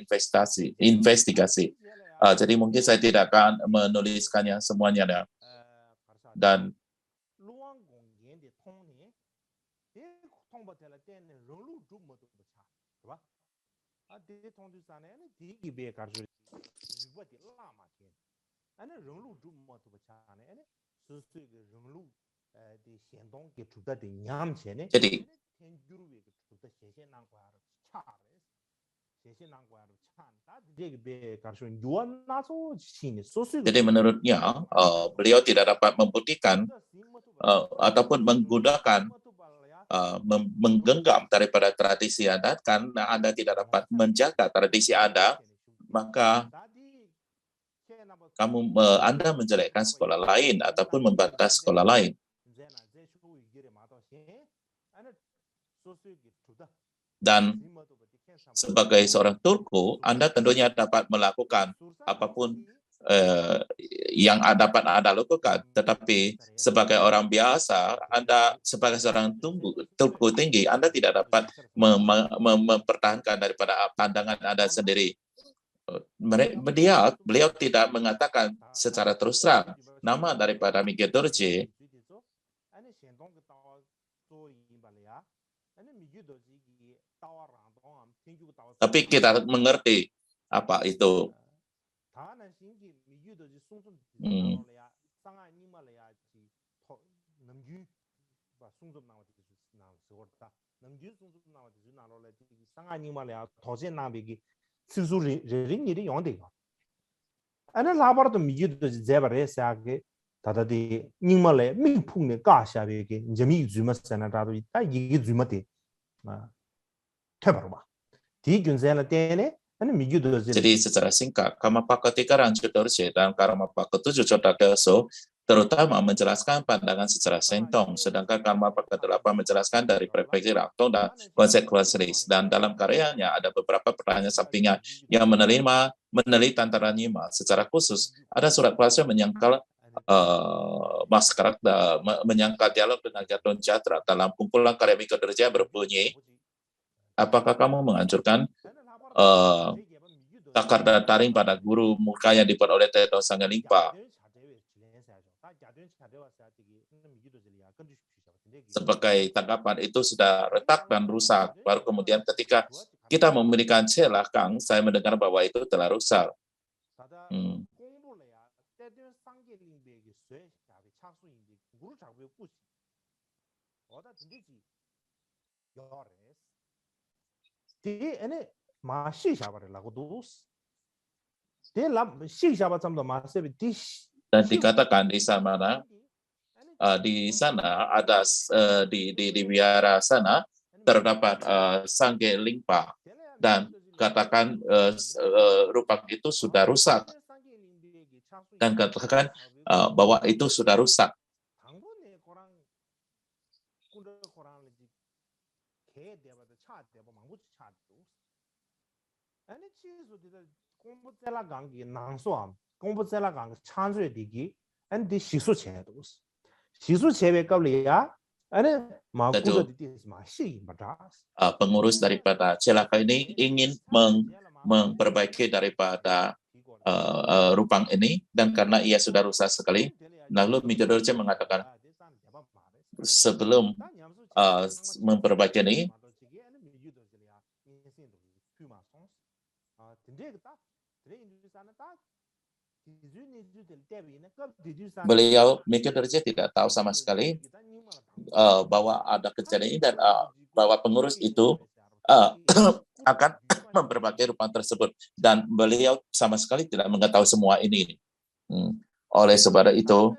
investigasi. Jadi mungkin saya tidak akan menuliskannya semuanya dan Jadi Jadi menurutnya beliau tidak dapat membuktikan ataupun menggunakan menggenggam daripada tradisi adat karena Anda tidak dapat menjaga tradisi Anda, maka Anda menjelekkan sekolah lain ataupun membatas sekolah lain. Dan sebagai seorang Turku, Anda tentunya dapat melakukan apapun yang dapat Anda lakukan. Tetapi sebagai orang biasa, Anda sebagai seorang Turku tinggi, Anda tidak dapat mempertahankan daripada pandangan Anda sendiri. Beliau tidak mengatakan secara terus terang nama daripada Miguel Dorje. Tapi kita mengerti apa itu. Jadi secara singkat, Karmapaka 3 Rancu Dorje dan Karmapaka 7 Cotadeso terutama menjelaskan pandangan secara sentong, sedangkan Karmapaka 8 menjelaskan dari perspektif Raktong dan konsekuensi. Dan dalam karyanya ada beberapa pertanyaan sampingan yang meneliti antara Nyima. Secara khusus, ada surat kuasa menyangkal menyangkal dialog dengan Gatot Jatra dalam kumpulan karya Miguel Dorje berbunyi, apakah kamu menghancurkan takar dan taring pada guru muka yang dibuat oleh Teto Sanggalingpa? Sebagai tanggapan itu sudah retak dan rusak. Baru kemudian ketika kita memberikan celah, Kang, saya mendengar bahwa itu telah rusak. Dan dikatakan di sana ada di wihara sana terdapat Sangge Lingpa dan katakan rupak itu sudah rusak dan katakan bahwa itu sudah rusak. Pengurus daripada celaka ini ingin memperbaiki daripada rupang ini, dan karena ia sudah rusak sekali, lalu Miguel Dorje mengatakan sebelum memperbaiki ini, Miguel Dorje tidak tahu sama sekali bahwa ada kejadian ini dan bahwa pengurus itu akan memperbaiki rupang tersebut, dan beliau sama sekali tidak mengetahui semua ini. Oleh sebab itu,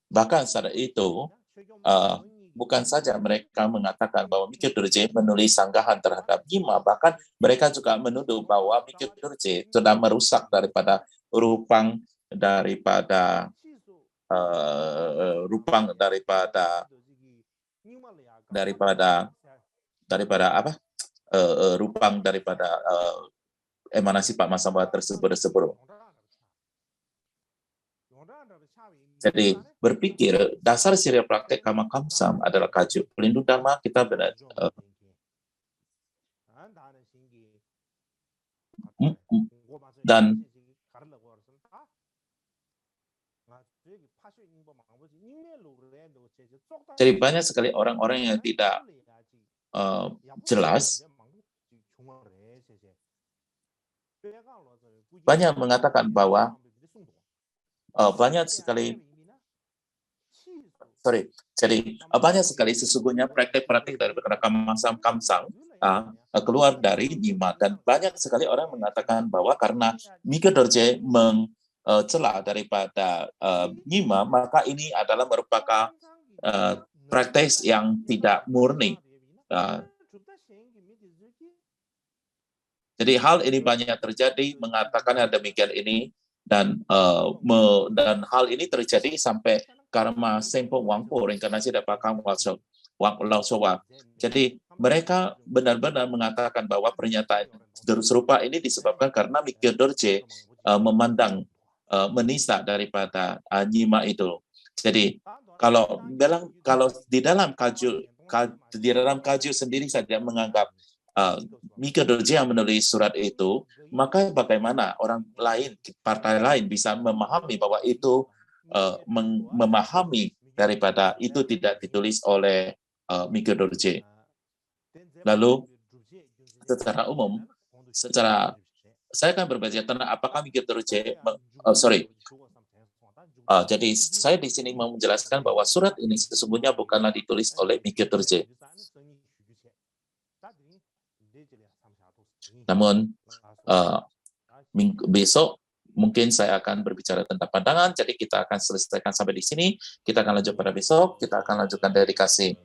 bahkan saat itu bukan saja mereka mengatakan bahwa Miguel Dorje menulis sanggahan terhadap Nyima, bahkan mereka juga menuduh bahwa Miguel Dorje sudah merusak daripada rupang daripada rupang daripada emanasi Pak Masamba tersebut. Jadi berpikir dasar siri praktek Karma Kamsam adalah kajuk pelindung dharma kita benar. Dan Jadi banyak sekali orang-orang yang tidak jelas, banyak mengatakan bahwa banyak sekali banyak sekali sesungguhnya praktik-praktik dari Kamsang keluar dari Nima, dan banyak sekali orang mengatakan bahwa karena Mika Dorje mencela daripada Nima, maka ini adalah merupakan praktek yang tidak murni. Jadi hal ini banyak terjadi, mengatakan ada demikian ini, dan hal ini terjadi sampai karma sempo wangpo reinkarnasi dapakang lausowa. Jadi mereka benar-benar mengatakan bahwa pernyataan serupa ini disebabkan karena Mika Dorje memandang menista daripada Nima itu. Jadi kalau di dalam kaju sendiri saja menganggap Mika Dorje yang menulis surat itu, maka bagaimana orang lain, partai lain bisa memahami bahwa itu memahami daripada itu tidak ditulis oleh Mika Dorje. Lalu secara umum, saya akan berbaca tentang apakah Mika Dorje jadi saya di sini mau menjelaskan bahwa surat ini sesungguhnya bukanlah ditulis oleh Mika Dorje. Namun besok mungkin saya akan berbicara tentang pandangan, jadi kita akan selesaikan sampai di sini. Kita akan lanjut pada besok, kita akan lanjutkan dedikasi.